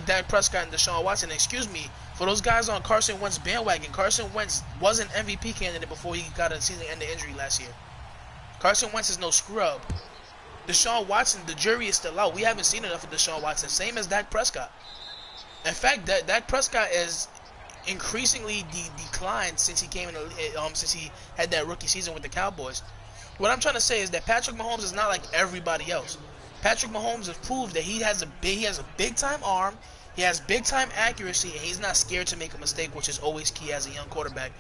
Dak Prescott and Deshaun Watson. Excuse me, for those guys on Carson Wentz bandwagon, Carson Wentz was an MVP candidate before he got a season-ending injury last year. Carson Wentz is no scrub. Deshaun Watson, the jury is still out. We haven't seen enough of Deshaun Watson. Same as Dak Prescott. In fact, Dak Prescott is increasingly declined since he came in. Since he had that rookie season with the Cowboys. What I'm trying to say is that Patrick Mahomes is not like everybody else. Patrick Mahomes has proved that he has a big time arm, he has big time accuracy, and he's not scared to make a mistake, which is always key as a young quarterback.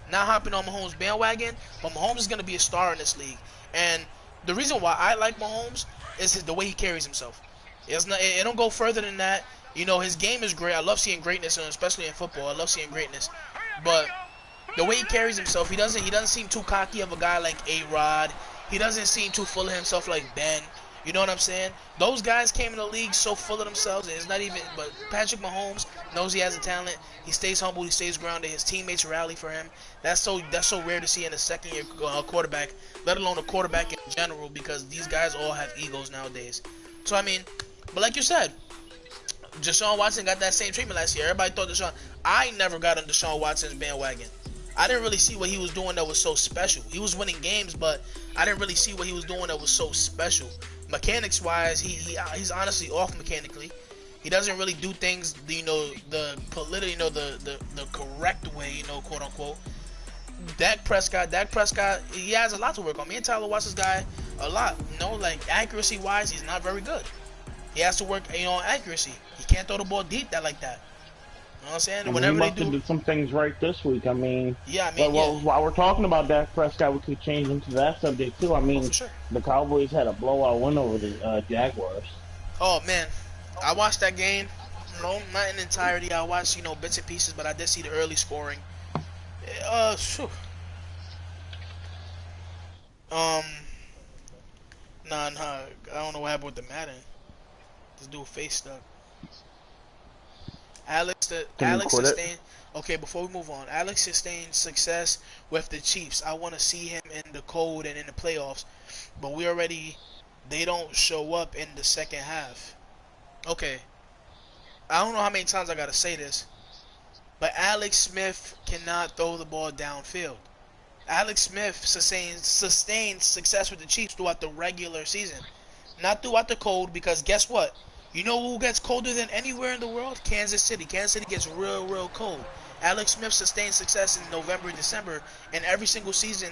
Not hopping on Mahomes' bandwagon, but Mahomes is going to be a star in this league. And the reason why I like Mahomes is the way he carries himself. It don't go further than that. You know, his game is great. I love seeing greatness, especially in football. I love seeing greatness. But the way he carries himself, he doesn't seem too cocky of a guy like A-Rod. He doesn't seem too full of himself like Ben. You know what I'm saying? Those guys came in the league so full of themselves, and it's not even. But Patrick Mahomes knows he has a talent. He stays humble. He stays grounded. His teammates rally for him. That's so rare to see in a second-year quarterback, let alone a quarterback in general, because these guys all have egos nowadays. So I mean, but like you said, Deshaun Watson got that same treatment last year. Everybody thought Deshaun. I never got on Deshaun Watson's bandwagon. I didn't really see what he was doing that was so special. He was winning games, but I didn't really see what he was doing that was so special. Mechanics wise, he's honestly off mechanically. He doesn't really do things, the correct way, quote unquote. Dak Prescott, he has a lot to work on. Me and Tyler watch this guy a lot. Like accuracy wise, he's not very good. He has to work, on accuracy. He can't throw the ball deep like that. You know what I'm saying? Whenever they do some things right this week. I mean, well, while we're talking about Dak Prescott, we could change into that subject too. I mean, sure. The Cowboys had a blowout win over the Jaguars. Oh man, I watched that game. No, not in entirety. I watched bits and pieces, but I did see the early scoring. Phew. Nah, I don't know what happened with the Madden. This dude face stuck. Alex sustained. Okay, before we move on, Alex sustained success with the Chiefs. I want to see him in the cold and in the playoffs, but they don't show up in the second half. Okay, I don't know how many times I gotta say this, but Alex Smith cannot throw the ball downfield. Alex Smith sustained success with the Chiefs throughout the regular season, not throughout the cold, because guess what? You know who gets colder than anywhere in the world? Kansas City. Kansas City gets real cold. Alex Smith sustained success in November, December, and every single season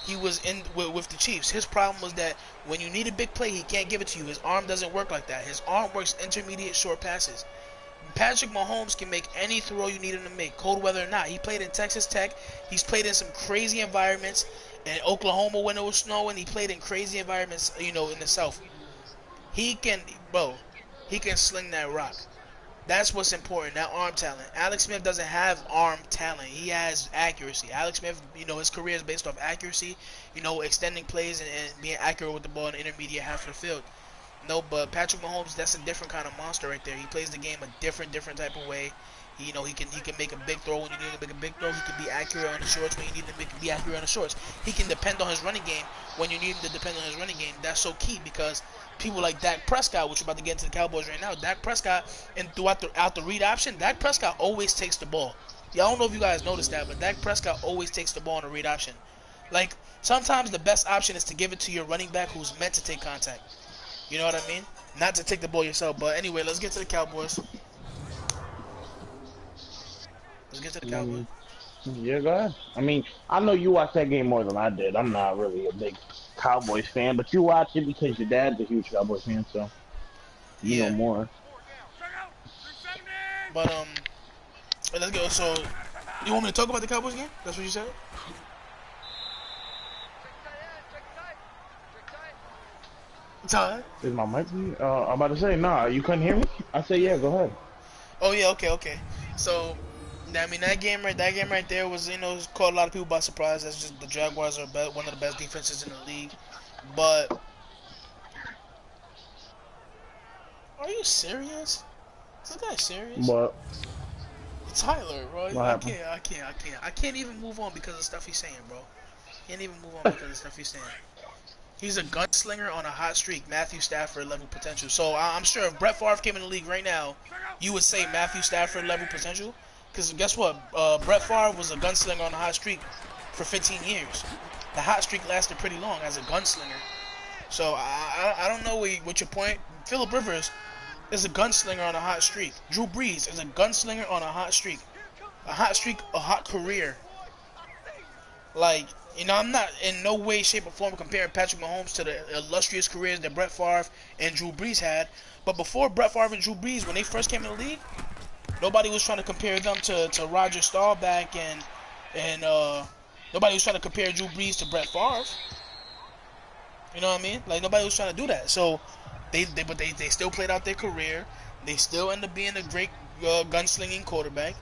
he was in with the Chiefs. His problem was that when you need a big play, he can't give it to you. His arm doesn't work like that. His arm works intermediate short passes. Patrick Mahomes can make any throw you need him to make, cold weather or not. He played in Texas Tech. He's played in some crazy environments. In Oklahoma when it was snowing, he played in crazy environments, in the South. He can sling that rock. That's what's important, that arm talent. Alex Smith doesn't have arm talent. He has accuracy. Alex Smith, his career is based off accuracy, extending plays and being accurate with the ball in the intermediate half of the field. No, but Patrick Mahomes, that's a different kind of monster right there. He plays the game a different type of way. He can make a big throw when you need him to make a big throw. He can be accurate on the shorts when you need him to be accurate on the shorts. He can depend on his running game when you need him to depend on his running game. That's so key because people like Dak Prescott, which we're about to get into the Cowboys right now, Dak Prescott, and throughout the read option, Dak Prescott always takes the ball. Yeah, I don't know if you guys noticed that, but Dak Prescott always takes the ball on the read option. Like, sometimes the best option is to give it to your running back who's meant to take contact. You know what I mean? Not to take the ball yourself. But anyway, let's get to the Cowboys. Yeah, go ahead. I mean, I know you watched that game more than I did. I'm not really a big Cowboys fan, but you watch it because your dad's a huge Cowboys fan, so you know Yeah, more. but let's go. So, you want me to talk about the Cowboys game? That's what you said. Todd? Is my mic? I'm about to say, nah, you couldn't hear me? I said, yeah, go ahead. Oh yeah, okay. So, I mean that game right there was caught a lot of people by surprise. That's just the Jaguars are one of the best defenses in the league. But are you serious? Is that guy serious? But Tyler, bro, what happened? I can't even move on because of the stuff he's saying, bro. Can't even move on because of the stuff he's saying. He's a gunslinger on a hot streak, Matthew Stafford level potential. So I'm sure if Brett Favre came in the league right now, you would say Matthew Stafford level potential. Because guess what? Brett Favre was a gunslinger on a hot streak for 15 years. The hot streak lasted pretty long as a gunslinger. So I don't know what your point. Phillip Rivers is a gunslinger on a hot streak. Drew Brees is a gunslinger on a hot streak. A hot career. Like, I'm not in no way, shape, or form comparing Patrick Mahomes to the illustrious careers that Brett Favre and Drew Brees had. But before Brett Favre and Drew Brees, when they first came in the league, nobody was trying to compare them to Roger Staubach and nobody was trying to compare Drew Brees to Brett Favre. You know what I mean? Like, nobody was trying to do that. So they still played out their career. They still end up being a great gunslinging quarterback.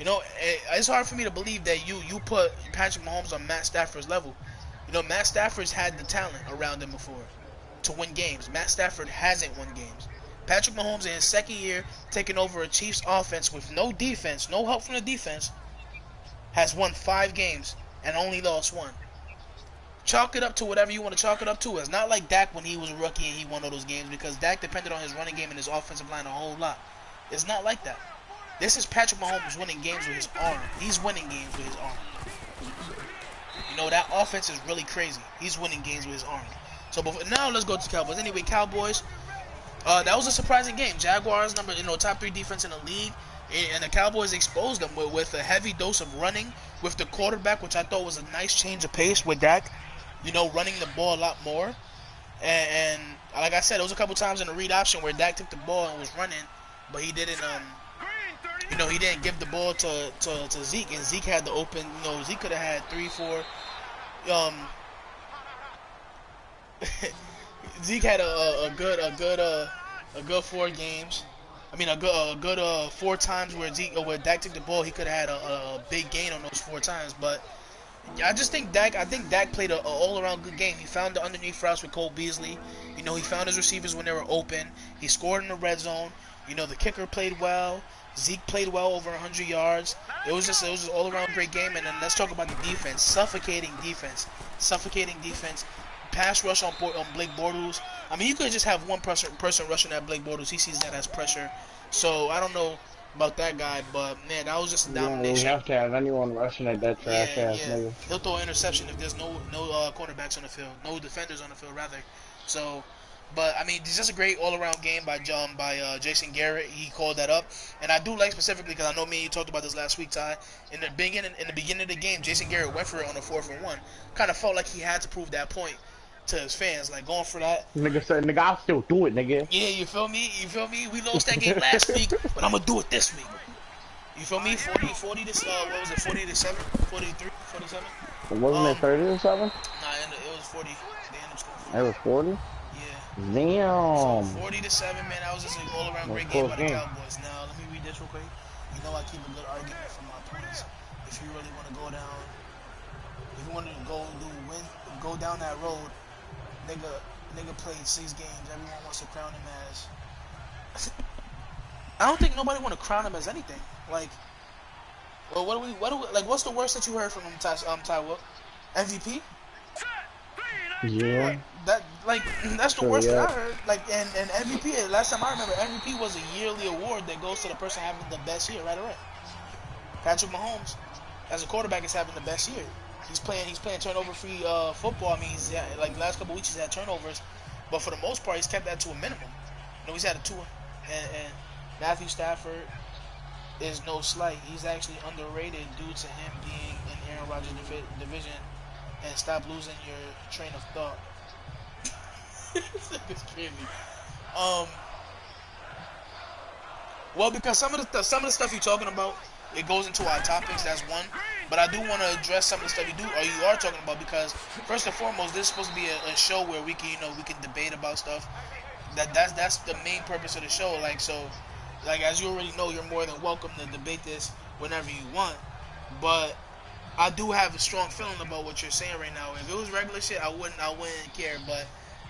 It's hard for me to believe that you put Patrick Mahomes on Matt Stafford's level. Matt Stafford's had the talent around him before to win games. Matt Stafford hasn't won games. Patrick Mahomes in his second year taking over a Chiefs offense with no defense, no help from the defense, has won 5 games and only lost 1. Chalk it up to whatever you want to chalk it up to. It's not like Dak when he was a rookie and he won all those games, because Dak depended on his running game and his offensive line a whole lot. It's not like that. This is Patrick Mahomes winning games with his arm. He's winning games with his arm. That offense is really crazy. He's winning games with his arm. So now let's go to the Cowboys. Anyway, Cowboys, that was a surprising game. Jaguars, top 3 defense in the league, and the Cowboys exposed them with a heavy dose of running with the quarterback, which I thought was a nice change of pace with Dak, running the ball a lot more. And like I said, there was a couple times in the read option where Dak took the ball and was running, but he didn't he didn't give the ball to Zeke, and Zeke had the open. Zeke could have had 3, 4. Zeke had a good 4 games. I mean, a good 4 times where Dak took the ball. He could have had a big gain on those 4 times. But I think Dak played an all-around good game. He found the underneath routes with Cole Beasley. He found his receivers when they were open. He scored in the red zone. The kicker played well. Zeke played well, over 100 yards. It was just all around great game. And then let's talk about the defense. Suffocating defense. Pass rush on Blake Bortles. I mean, you could just have one person rushing at Blake Bortles. He sees that as pressure. So I don't know about that guy, but man, that was just a domination. You have to have anyone rushing at that trash ass nigga. He'll throw an interception if there's no quarterbacks on the field, no defenders on the field rather. So. But I mean, it's just a great all-around game by Jason Garrett. He called that up, and I do like specifically because I know me and you talked about this last week, Ty. In the beginning of the game, Jason Garrett went for it on a 4th and 1. Kind of felt like he had to prove that point to his fans, like going for that. Nigga said, "Nigga, I'll still do it, nigga." Yeah, you feel me? We lost that game last week, but I'm gonna do it this week. You feel me? 40 to what was it? 40 to 7, 43, 47. Wasn't it 30 or 7? Nah, it was 40. They ended up scoring 40. It was 40. So Damn. 40 to 7, man. That was just an all-around great game by the Cowboys. Now let me read this real quick. I keep a good argument from my opponents. If you really want to go down, if you want to go down that road, nigga played 6 games. Everyone wants to crown him as. I don't think nobody want to crown him as anything. Like, well, what's the worst that you heard from him, Ty Will? MVP? Yeah. That's the worst that I heard. Like, and MVP, last time I remember, MVP was a yearly award that goes to the person having the best year, right? Patrick Mahomes, as a quarterback, is having the best year. He's playing turnover-free football. I mean, like last couple weeks he's had turnovers, but for the most part he's kept that to a minimum. He's had a 2, and Matthew Stafford, is no slight. He's actually underrated due to him being in Aaron Rodgers' division. And stop losing your train of thought. It's crazy. Um, well, because some of the stuff you're talking about, it goes into our topics. That's one. But I do want to address some of the stuff you are talking about, because first and foremost, this is supposed to be a show where we can debate about stuff. That's the main purpose of the show. Like as you already know, you're more than welcome to debate this whenever you want. But I do have a strong feeling about what you're saying right now. If it was regular shit, I wouldn't care. But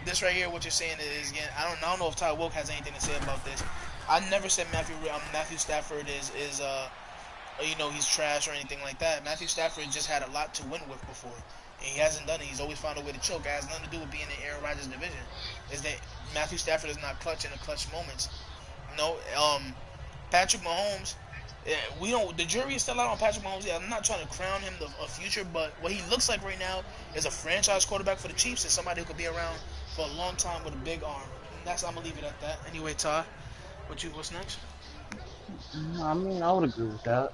this right here, what you're saying is, again, I don't know if Todd Wilk has anything to say about this. I never said Matthew Stafford is he's trash or anything like that. Matthew Stafford just had a lot to win with before, and he hasn't done it. He's always found a way to choke. It has nothing to do with being in Aaron Rodgers' division. Is that Matthew Stafford is not clutch in the clutch moments. No, Patrick Mahomes. The jury is still out on Patrick Mahomes. I'm not trying to crown him a future, but what he looks like right now is a franchise quarterback for the Chiefs and somebody who could be around for a long time with a big arm. And I'm gonna leave it at that. Anyway, Todd, what's next? I mean, I would agree with that.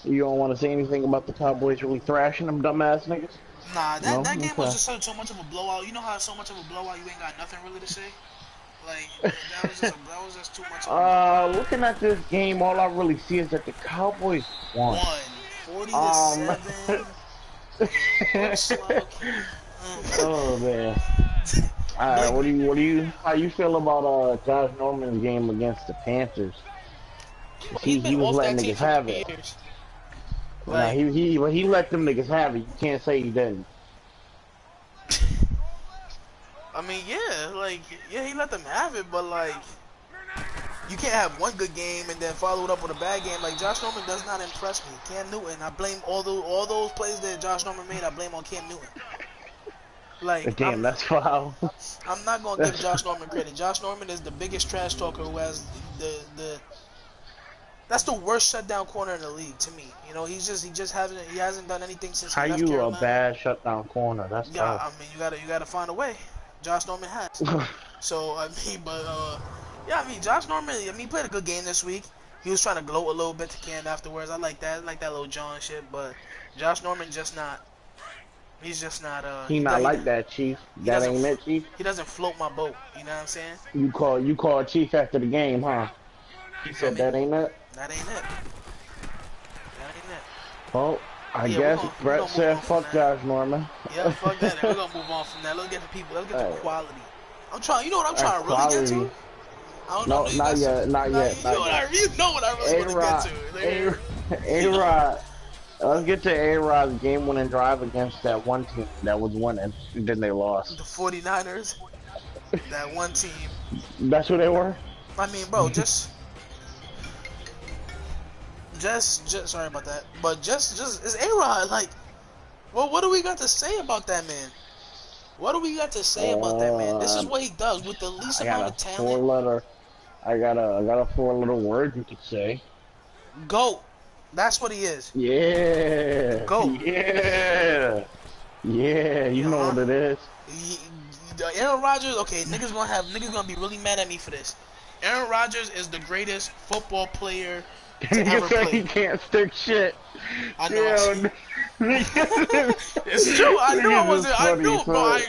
You don't want to say anything about the Cowboys really thrashing them dumbass niggas? Nah, that game was just so much of a blowout. You know how so much of a blowout you ain't got nothing really to say? Like, that was just too much. Looking at this game, all I really see is that the Cowboys won. 40-7. Oh man. Alright, how you feel about Josh Norman's game against the Panthers? He was letting niggas have it. Nah, he let them niggas have it. You can't say he didn't. I mean, he let them have it, but you can't have one good game and then follow it up with a bad game. Like, Josh Norman does not impress me. Cam Newton, I blame all those plays that Josh Norman made. I blame on Cam Newton. Damn, that's foul. I'm not gonna give Josh Norman credit. Josh Norman is the biggest trash talker who has that's the worst shutdown corner in the league to me. He hasn't done anything since he left Carolina. How you a bad shutdown corner? That's tough. I mean, you gotta find a way. Josh Norman has. So Josh Norman. He played a good game this week. He was trying to gloat a little bit to Cam afterwards. I like that. I like that little John shit. But Josh Norman just not. He's just not. He not like that, Chief. That ain't it, Chief. He doesn't float my boat. You know what I'm saying? You call Chief after the game, huh? He said that ain't it. That ain't it. Well, I guess Brett said fuck Josh Norman. Yeah, fuck that. We're gonna move on from that. Let's get the people. Let's get to quality. I'm trying. You know what I'm trying to really get to? I don't know. Not yet. You know what I really want to get to. A-Rod. Let's get to A-Rod's game-winning drive against that one team that was winning, and then they lost. The 49ers. That one team. That's who they were? I mean, bro, just sorry about that, but just it's A-Rod. What do we got to say about that man? What do we got to say about that man? This is what he does with the least amount of talent. I got a 4-letter word you could say. GOAT. That's what he is. Yeah. GOAT. Yeah. Yeah. You know what it is. Aaron Rodgers. Okay, niggas gonna be really mad at me for this. Aaron Rodgers is the greatest football player to ever play. He can't stick shit. I know. It's true. I knew I wasn't. I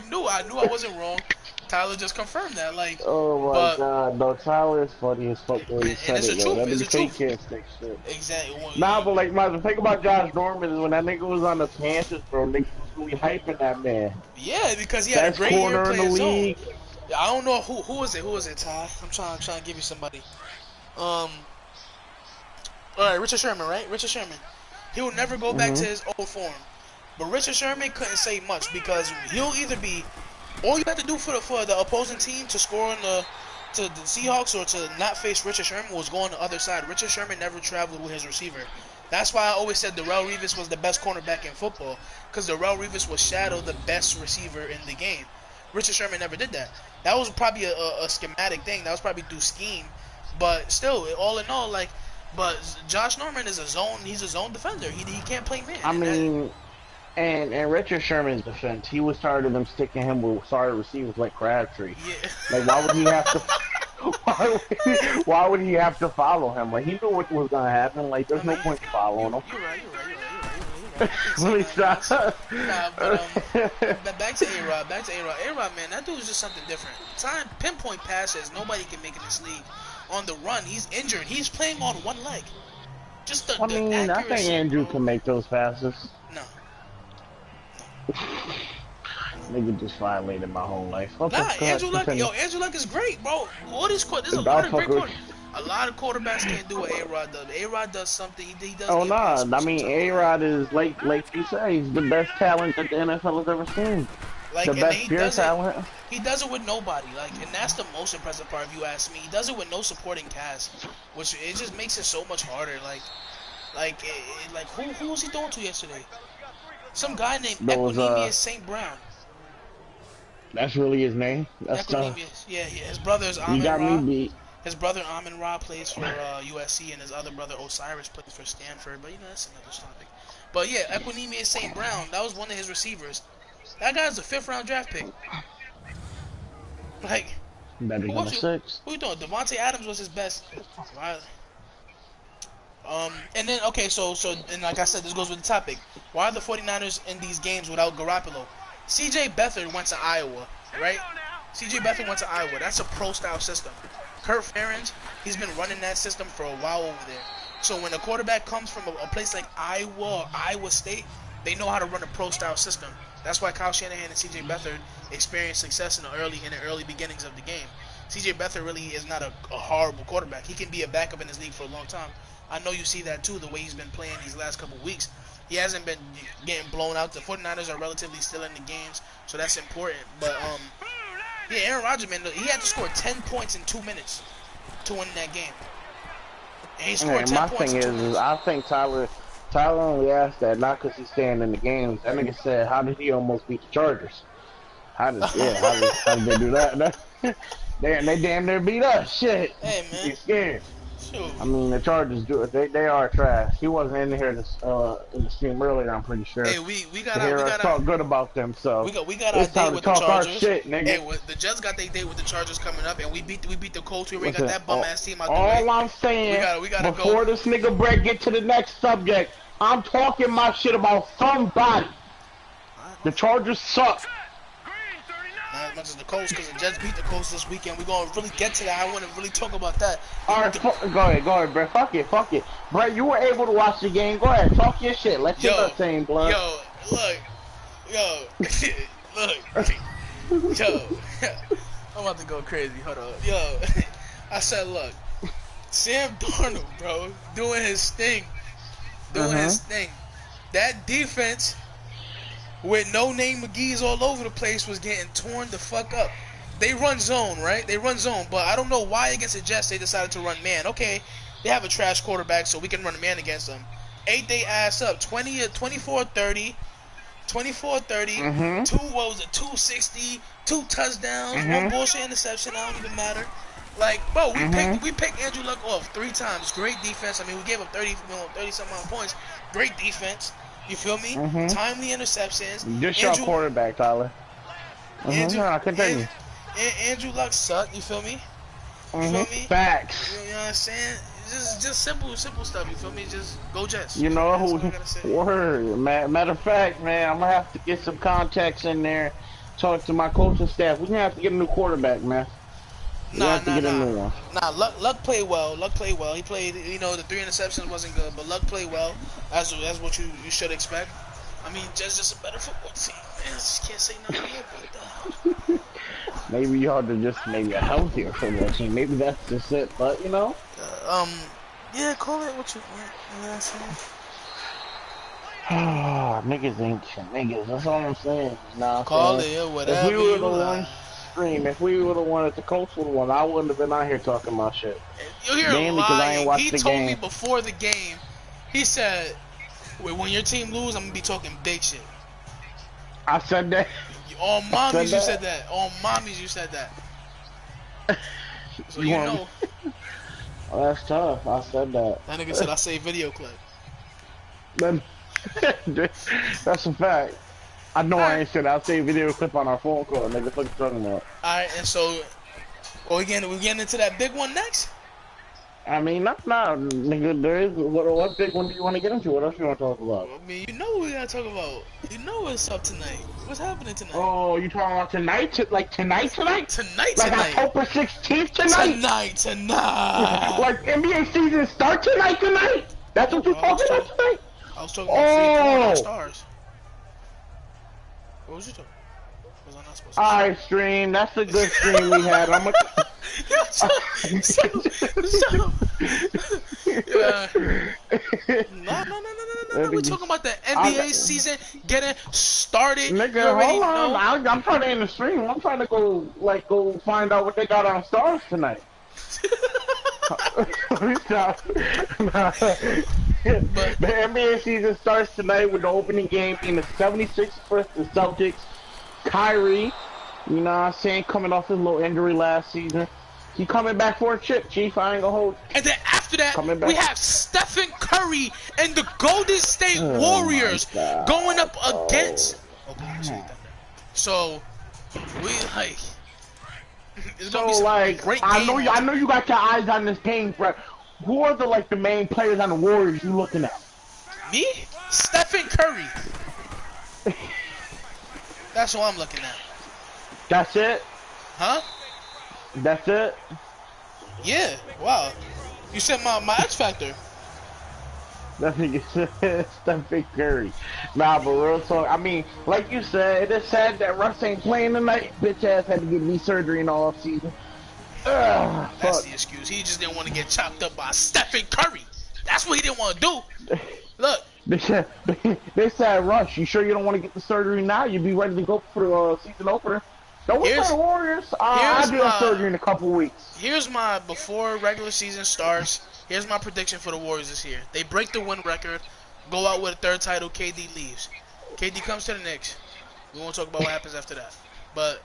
knew I wasn't wrong. Tyler just confirmed that. Oh my god, no, Tyler is funny as fuck. And it's the truth. It's the truth. Can't stick shit. Exactly. Nah, but the thing about Josh Norman is when that nigga was on the Panthers, bro, niggas was really hyping that man. Yeah, because he had a great year playing zone. I don't know who was it. Who was it, Ty? I'm trying to give you somebody. All right, Richard Sherman, right? Richard Sherman. He will never go back to his old form. But Richard Sherman couldn't say much because he'll either be. All you have to do for the opposing team to score to the Seahawks or to not face Richard Sherman was go on the other side. Richard Sherman never traveled with his receiver. That's why I always said Darrelle Revis was the best cornerback in football, because Darrelle Revis would shadow the best receiver in the game. Richard Sherman never did that. That was probably a schematic thing. That was probably through scheme. But still, all in all, but Josh Norman is he's a zone defender. He can't play man. I mean... And Richard Sherman's defense, he was tired of them sticking him with sorry receivers like Crabtree. Yeah. Why would he have to? Why why would he have to follow him? Like, he knew what was gonna happen. Like, there's no point in following him. You're right. I can't say nothing else. Nah, but back to A-Rod. A-Rod, man, that dude's just something different. Pinpoint passes, nobody can make in this league. On the run, he's injured. He's playing on one leg. Just the accuracy, I think Andrew can make those passes. No. Nigga just violated my whole life. Andrew Luck is great, bro. All these there's a lot of great quarterbacks. A lot of quarterbacks can't do what A-Rod does. A-Rod does something. He does. Oh nah, I mean A-Rod is like you say, he's the best talent that the NFL has ever seen. Like, the best pure talent. He does it with nobody. Like, and that's the most impressive part, if you ask me. He does it with no supporting cast, which it just makes it so much harder. Like who was he throwing to yesterday? Some guy named Equinemius St. Brown. That's really his name? That's tough. Yeah. His brother is Amon Ra. Me beat. His brother Amon Ra plays for USC, and his other brother Osiris plays for Stanford. But that's another topic. But yeah, Equinemius St. Brown, that was one of his receivers. That guy's a 5th-round draft pick. Like, better than a 6. Who you doing? Devontae Adams was his best. Right. And then and like I said, this goes with the topic. Why are the 49ers in these games without Garoppolo? CJ Beathard went to Iowa, right? CJ Beathard went to Iowa. That's a pro-style system. Kurt Ferentz, he's been running that system for a while over there. So when a quarterback comes from a place like Iowa or Iowa State, they know how to run a pro-style system. That's why Kyle Shanahan and CJ Beathard experienced success in the early beginnings of the game. CJ Beathard really is not a horrible quarterback. He can be a backup in this league for a long time. I know you see that too, the way he's been playing these last couple weeks. He hasn't been getting blown out. The 49ers are relatively still in the games, so that's important. But, yeah, Aaron Rodgers, man, he had to score 10 points in 2 minutes to win that game. And he scored 10 points in 2 minutes. I think Tyler only asked that not because he's staying in the games. That nigga said, how did he almost beat the Chargers? How did they do that? They damn near beat us. Shit. Hey, man. He's scared. I mean, the Chargers do it. They are trash. He wasn't in here in the stream earlier, I'm pretty sure. Hey, we gotta talk good about them. So we got our date with the Chargers. Shit, nigga. Hey, the Jets got their date with the Chargers coming up, and we beat the Colts. We already got that bum ass team out the way. All I'm saying, we gotta before this nigga Brett get to the next subject, I'm talking my shit about somebody. The Chargers suck. Not as much as the Colts, because the Jets beat the Colts this weekend. We're going to really get to that. I want to really talk about that. Alright, go ahead, Brett. Fuck it. Brett, you were able to watch the game. Go ahead, talk your shit. Let your team, blood. Look. I'm about to go crazy. Hold on. I said, look. Sam Darnold, bro, doing his thing. That defense with no-name McGee's all over the place was getting torn the fuck up. They run zone, right? But I don't know why against the Jets they decided to run man. Okay, they have a trash quarterback, so we can run a man against them. Ate they ass up, 24-30, 260, 2 touchdowns, 1 bullshit interception, I don't even matter. Like, bro, we picked Andrew Luck off 3 times. Great defense. I mean, we gave up 30-some odd points. Great defense. You feel me? Timely interceptions. Just your quarterback, Tyler. Continue. Andrew Luck sucked. You feel me? You feel me? Facts. You know what I'm saying? Just simple stuff. You feel me? Just go Jets. You know who? Word. Matter of fact, man, I'm gonna have to get some context in there. Talk to my coaching staff. We're gonna have to get a new quarterback, man. Nah. Luck played well. He played, the 3 interceptions wasn't good, but Luck played well. That's what you should expect. I mean, just a better football team. Man, I just can't say nothing about that. Maybe y'all are just a healthier football team. Maybe that's just it, but yeah, call it what you want. You know what I'm saying? Niggas ain't niggas. That's all I'm saying. Nah, call it whatever. If we would have won it, the Colts would have won. I wouldn't have been out here talking about shit. You're here lying. He told me before the game. He said, "When your team lose, I'm gonna be talking big shit." I said that. On mommies, you said that. On mommies, you said that. So you know. Oh, that's tough. I said that. That nigga said I say video clip. That's a fact. I know I ain't said I'll say video clip on our phone call, nigga. What you talking about? Alright, and so Oh, we getting into that big one next? I mean, not nigga. There is what big one do you want to get into? What else you want to talk about? I mean, you know what we gotta talk about. You know what's up tonight. What's happening tonight? Oh, you talking about tonight? Like tonight? Tonight. Like October 16th tonight? Tonight. Like NBA season start tonight? That's what you talking about tonight? I was talking about free porn on stars. What was you talking? Was I not supposed to? Alright, stream. That's a good stream we had. I'm No. We're talking about the NBA season getting started. Nigga, hold on. I'm trying to end the stream. I'm trying to go find out what they got on stars tonight. The NBA season starts tonight with the opening game being the 76ers versus the Celtics. Kyrie, you know what I'm saying, coming off his little injury last season. He coming back for a chip, Chief. I ain't gonna hold. And then after that, we have Stephen Curry and the Golden State Warriors going up against Oklahoma City Thunder. So we like. It's gonna be some great game. I know you got your eyes on this game, bro. Who are the main players on the Warriors you looking at? Me? Stephen Curry. That's what I'm looking at. That's it? Huh? That's it? Yeah. Wow. You said my X Factor. That nigga said Stephen Curry. Nah, but real talk. I mean, like you said, it is sad that Russ ain't playing tonight. Bitch ass had to get knee surgery in all season. That's the excuse. He just didn't want to get chopped up by Stephen Curry. That's what he didn't want to do. Look. They said, Russ, you sure you don't want to get the surgery now? You'd be ready to go for the season opener. Don't wait for the Warriors. I'll do that surgery in a couple weeks. Here's my, before regular season starts, here's my prediction for the Warriors this year. They break the win record, go out with a third title, KD leaves. KD comes to the Knicks. We won't talk about what happens after that. But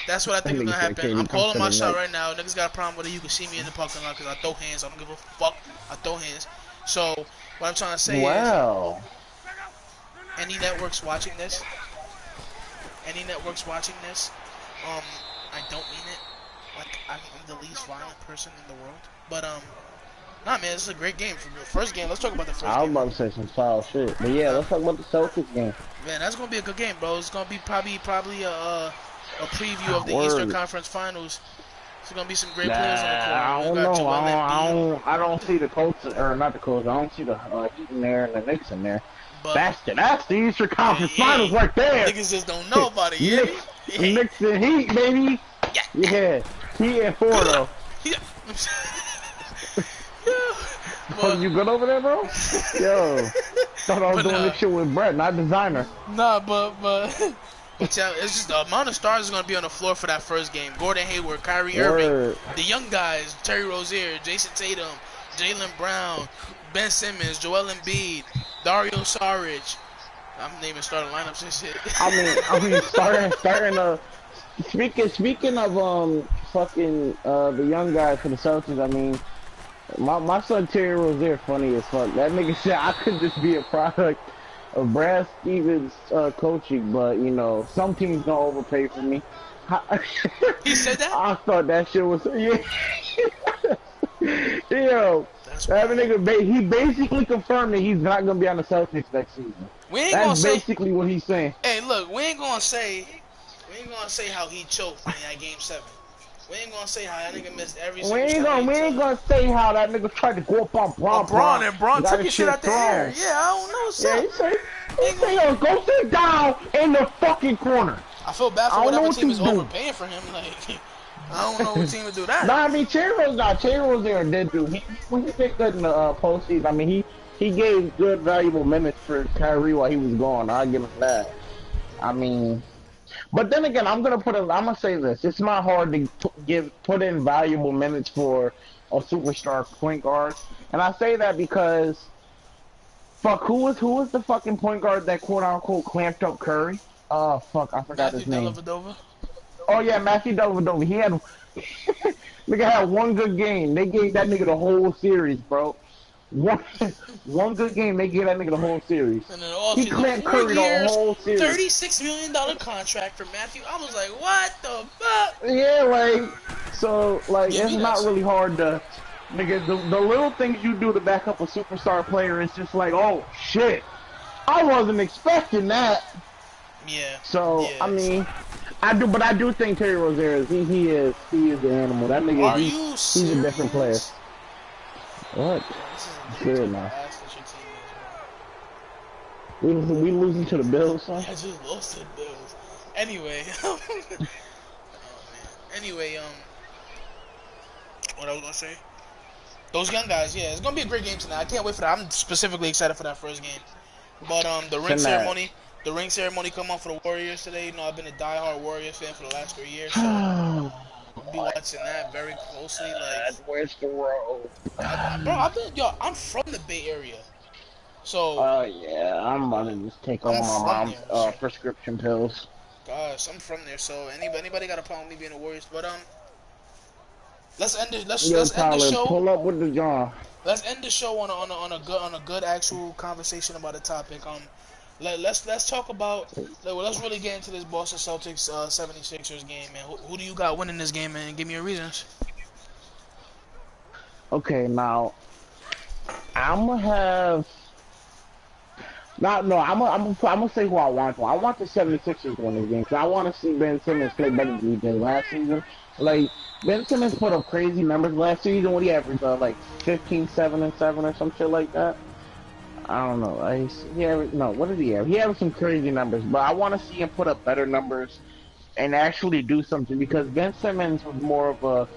that's what I think is going to happen. I'm calling my shot right now. Niggas got a problem with it. You can see me in the parking lot because I throw hands. I don't give a fuck. I throw hands. So, what I'm trying to say is, any networks watching this, I don't mean it like I'm the least violent person in the world, but nah, man, this is a great game. For the first game, let's talk about the first game. I was about to say some foul shit, but yeah, let's talk about the Celtics game. Man, that's gonna be a good game, bro. It's gonna be probably a preview of the Eastern Conference Finals. There's gonna be some great players on the court. I don't know. I don't see the Colts, or not the Colts. I don't see the Heat in there and the Knicks in there. But that's the Eastern Conference Finals right there. Niggas just don't know about it, yeah. Knicks and Heat, baby. Yeah. Heat and 4 though. You good over there, bro? Yo, thought I was doing this shit with Brett, not designer. Nah, but yeah, it's just the amount of stars is gonna be on the floor for that first game. Gordon Hayward, Kyrie Irving, the young guys, Terry Rozier, Jason Tatum, Jaylen Brown, Ben Simmons, Joel Embiid, Dario Saric. I'm naming starting lineups and shit. I mean, speaking of fucking the young guys for the Celtics. I mean, my son Terry Rozier funny as fuck. That nigga said I could just be a product of Brad Stevens' coaching, but you know, some teams gonna overpay for me. He said that? I thought that shit was Yo, that nigga, he basically confirmed that he's not gonna be on the Celtics next season. That's basically what he's saying. Hey, look, we ain't gonna say how he choked in that game 7. We ain't gonna say how that nigga missed every single shot. We ain't gonna say how that nigga tried to go up on Braun and Braun took his shit out the air. Yeah, I don't know, son. Yeah, he say, yo, go sit down in the fucking corner. I feel bad for whatever team is overpaying for him. Like, I don't know what team would do that. Nah, I mean, Terry Rozier did do. When he did good in the postseason, I mean, he gave good, valuable minutes for Kyrie while he was gone. I'll give him that. I mean, but then again, I'm gonna say this. It's not hard to put in valuable minutes for a superstar point guard, and I say that because, fuck, who was the fucking point guard that quote unquote clamped up Curry? Oh fuck, I forgot his name. Oh yeah, Matthew Dellavedova. He had nigga had one good game. They gave that nigga the whole series, bro. One good game, they gave that nigga the whole series. And then he clamped Curry the whole series. $36 million contract for Matthew. I was like, what the fuck? Yeah, like So like, Give it's me that not shit. really hard to, nigga. The little things you do to back up a superstar player is just like, oh shit, I wasn't expecting that. Yeah. So I Yeah. mean, but I do think Terry Rozier he is the animal. That nigga Are you he's a different player. serious? What? Bro, this is It's indicative good of now. how ass that your team is, bro. We losing to the Bills, son? I just lost to the Bills. Anyway, oh man. Anyway, what I was gonna say? Those young guys, yeah, it's gonna be a great game tonight. I can't wait for that. I'm specifically excited for that first game. But Send that. the ring ceremony come on for the Warriors today. You know, I've been a diehard Warriors fan for the last 3 years, so Oh I'll be watching that very closely. Like, God, where's the road? bro, I'm from the Bay Area, so Oh yeah, I'm about to just take all I'm my from mom's there. So, prescription pills. gosh, I'm from there. So anybody got a problem with me being a Warriors? But let's end it. Yo, Let's end the Tyler, show. pull up with the John. Let's end the show on a good actual conversation about a topic. Let's talk about. Let's really get into this Boston Celtics 76ers game, man. Who do you got winning this game, man? Give me your reasons. Okay, now I'm gonna have. Not, no, I'm gonna say who I want to. I want the 76ers to win this game because I want to see Ben Simmons play better than he did last season. Like, Ben Simmons put up crazy numbers last season. What he averaged, like 15, 7, and 7 or some shit like that. I don't know. What did he have? He had some crazy numbers, but I want to see him put up better numbers and actually do something because Ben Simmons was more of a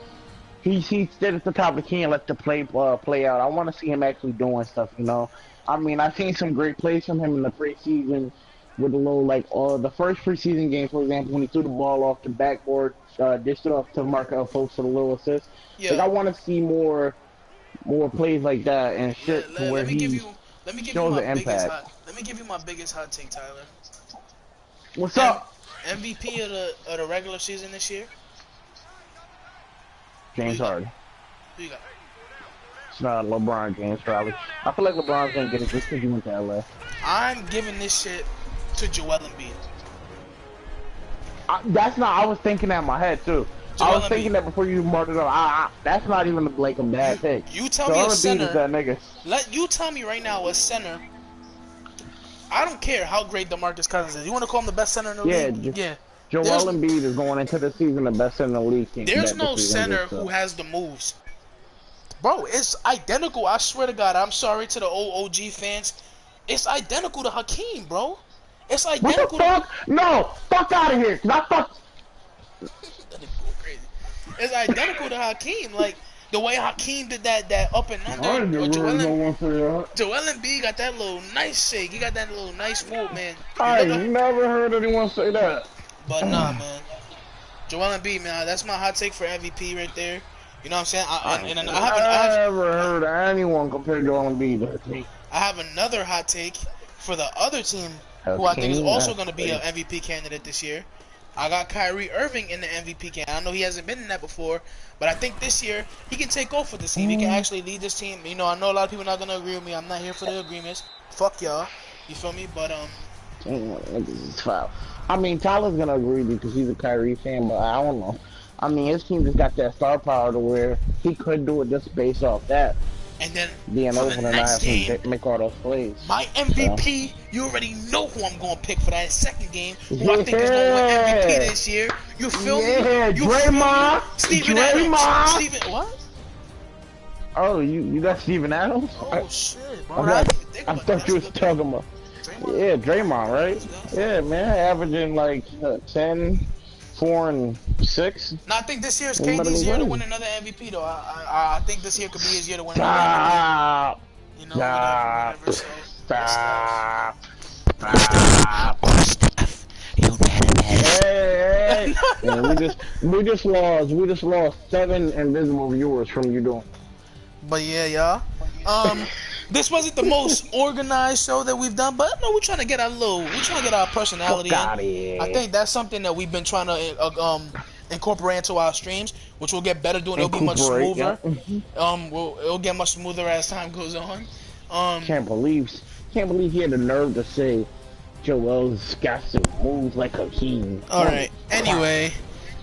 he stood at the top of the key and let the play out. I want to see him actually doing stuff, you know. I mean, I've seen some great plays from him in the preseason with the little the first preseason game, for example, when he threw the ball off the backboard, dished it off to Markel Fultz for the little assist. Yeah. Like I want to see more plays like that and shit to where Let me give he you shows my the biggest impact. let me give you my biggest hot take, Tyler. What's up, MVP of the regular season this year? James Harden? Who you got? It's not LeBron James, probably. I feel like LeBron's gonna get it just because he went to LA. I'm giving this shit to Joel Embiid. That's not. I was thinking that in my head too. I was thinking that before you brought it up. That's not even like a bad pick. You tell me a center. That nigga. You tell me right now a center. I don't care how great DeMarcus Cousins is. You want to call him the best center in the league? Yeah. Joel Embiid is going into the season the best center in the league. There's no center who has the moves. Bro, it's identical. I swear to God. I'm sorry to the old OG fans. It's identical to Hakeem, bro. It's identical. What the fuck? No, fuck out of here. Not fuck. It's identical to Hakeem. Like the way Hakeem did that up and under. Joel Embiid got that little nice shake. He got that little nice move, man. I never heard anyone say that. But nah, man. Joel Embiid, man, that's my hot take for MVP right there. You know what I'm saying? I never heard anyone compare Joel Embiid to Hakeem. I have another hot take for the other team, who I think is also going to be an MVP candidate this year. I got Kyrie Irving in the MVP candidate. I know he hasn't been in that before, but I think this year he can take over this team. He can actually lead this team. You know, I know a lot of people are not going to agree with me. I'm not here for the agreements. Fuck y'all. You feel me? But I mean, Tyler's gonna agree because he's a Kyrie fan, but I don't know. I mean, his team just got that star power to where he could do it just based off that. And then being over and not having to make all those plays. My MVP, you already know who I'm gonna pick for that second game. Who I think is gonna win MVP this year. You feel me? You Draymond. Steven Adams. Steven what? Oh, you got Steven Adams? Oh shit, bro. I thought you was talking about. Yeah, Draymond, right? Yeah, man, averaging like 10, 4, and 6. No, I think this year is KD's year to win another MVP, though. I think this year could be his year to win another MVP. You know, whatever. Stop. Hey. We just lost 7 invisible viewers from you doing. But yeah, y'all. This wasn't the most organized show that we've done, but no, we're trying to get our personality in. I think that's something that we've been trying to incorporate into our streams, which we'll get better doing. It'll be much smoother. Yeah. It'll get much smoother as time goes on. Can't believe he had the nerve to say Joel's got some moves like Hakeem. All right. Anyway,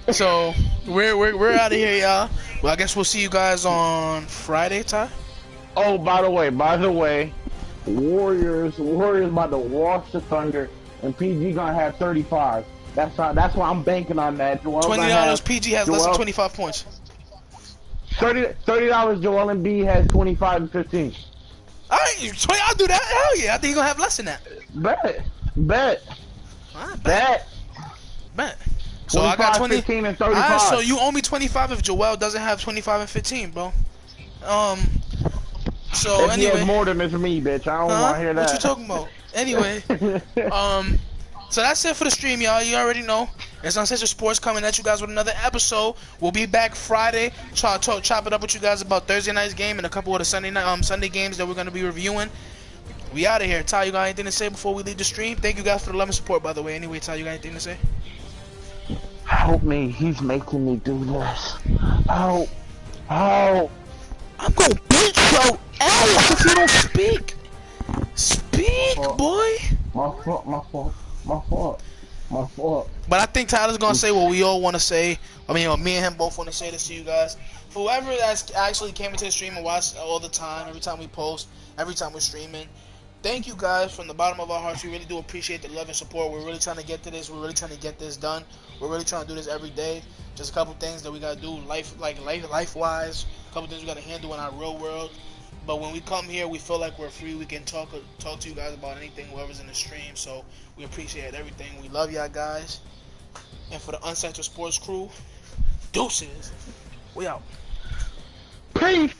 So we're out of here, y'all. Well, I guess we'll see you guys on Friday, Ty. Oh, by the way, Warriors about to wash the Thunder, and PG gonna have 35. That's why I'm banking on that. Joel gonna $20. have PG has less than Joel 25 points. $30. Joel Embiid has 25 and 15. All right, 20. I'll do that. Hell yeah, I think you're gonna have less than that. Bet. All right, Bet. So I got 20. 15, and 35. Alright, so you owe me 25 if Joel doesn't have 25 and 15, bro. So if anyway, he has more than it's me, bitch. I don't want to hear that. What you talking about? Anyway, so that's it for the stream, y'all. You already know. It's Uncensored Sports coming at you guys with another episode. We'll be back Friday. Chop it up with you guys about Thursday night's game and a couple of the Sunday games that we're gonna be reviewing. We out of here. Ty, you got anything to say before we leave the stream? Thank you guys for the love and support, by the way. Anyway, Ty, you got anything to say? Help me. He's making me do this. Help. I'm gonna beat your ass if you don't speak. Speak, boy. My fault. But I think Tyler's gonna say what we all want to say. I mean, me and him both want to say this to you guys. For whoever that's actually came into the stream and watched all the time, every time we post, every time we're streaming, thank you guys from the bottom of our hearts. We really do appreciate the love and support. We're really trying to get to this. We're really trying to get this done. We're really trying to do this every day. Just a couple things that we gotta do, life-wise. A couple things we gotta handle in our real world. But when we come here, we feel like we're free. We can talk to you guys about anything, whoever's in the stream. So we appreciate everything. We love y'all guys. And for the Uncensored Sports crew, deuces. We out. Peace.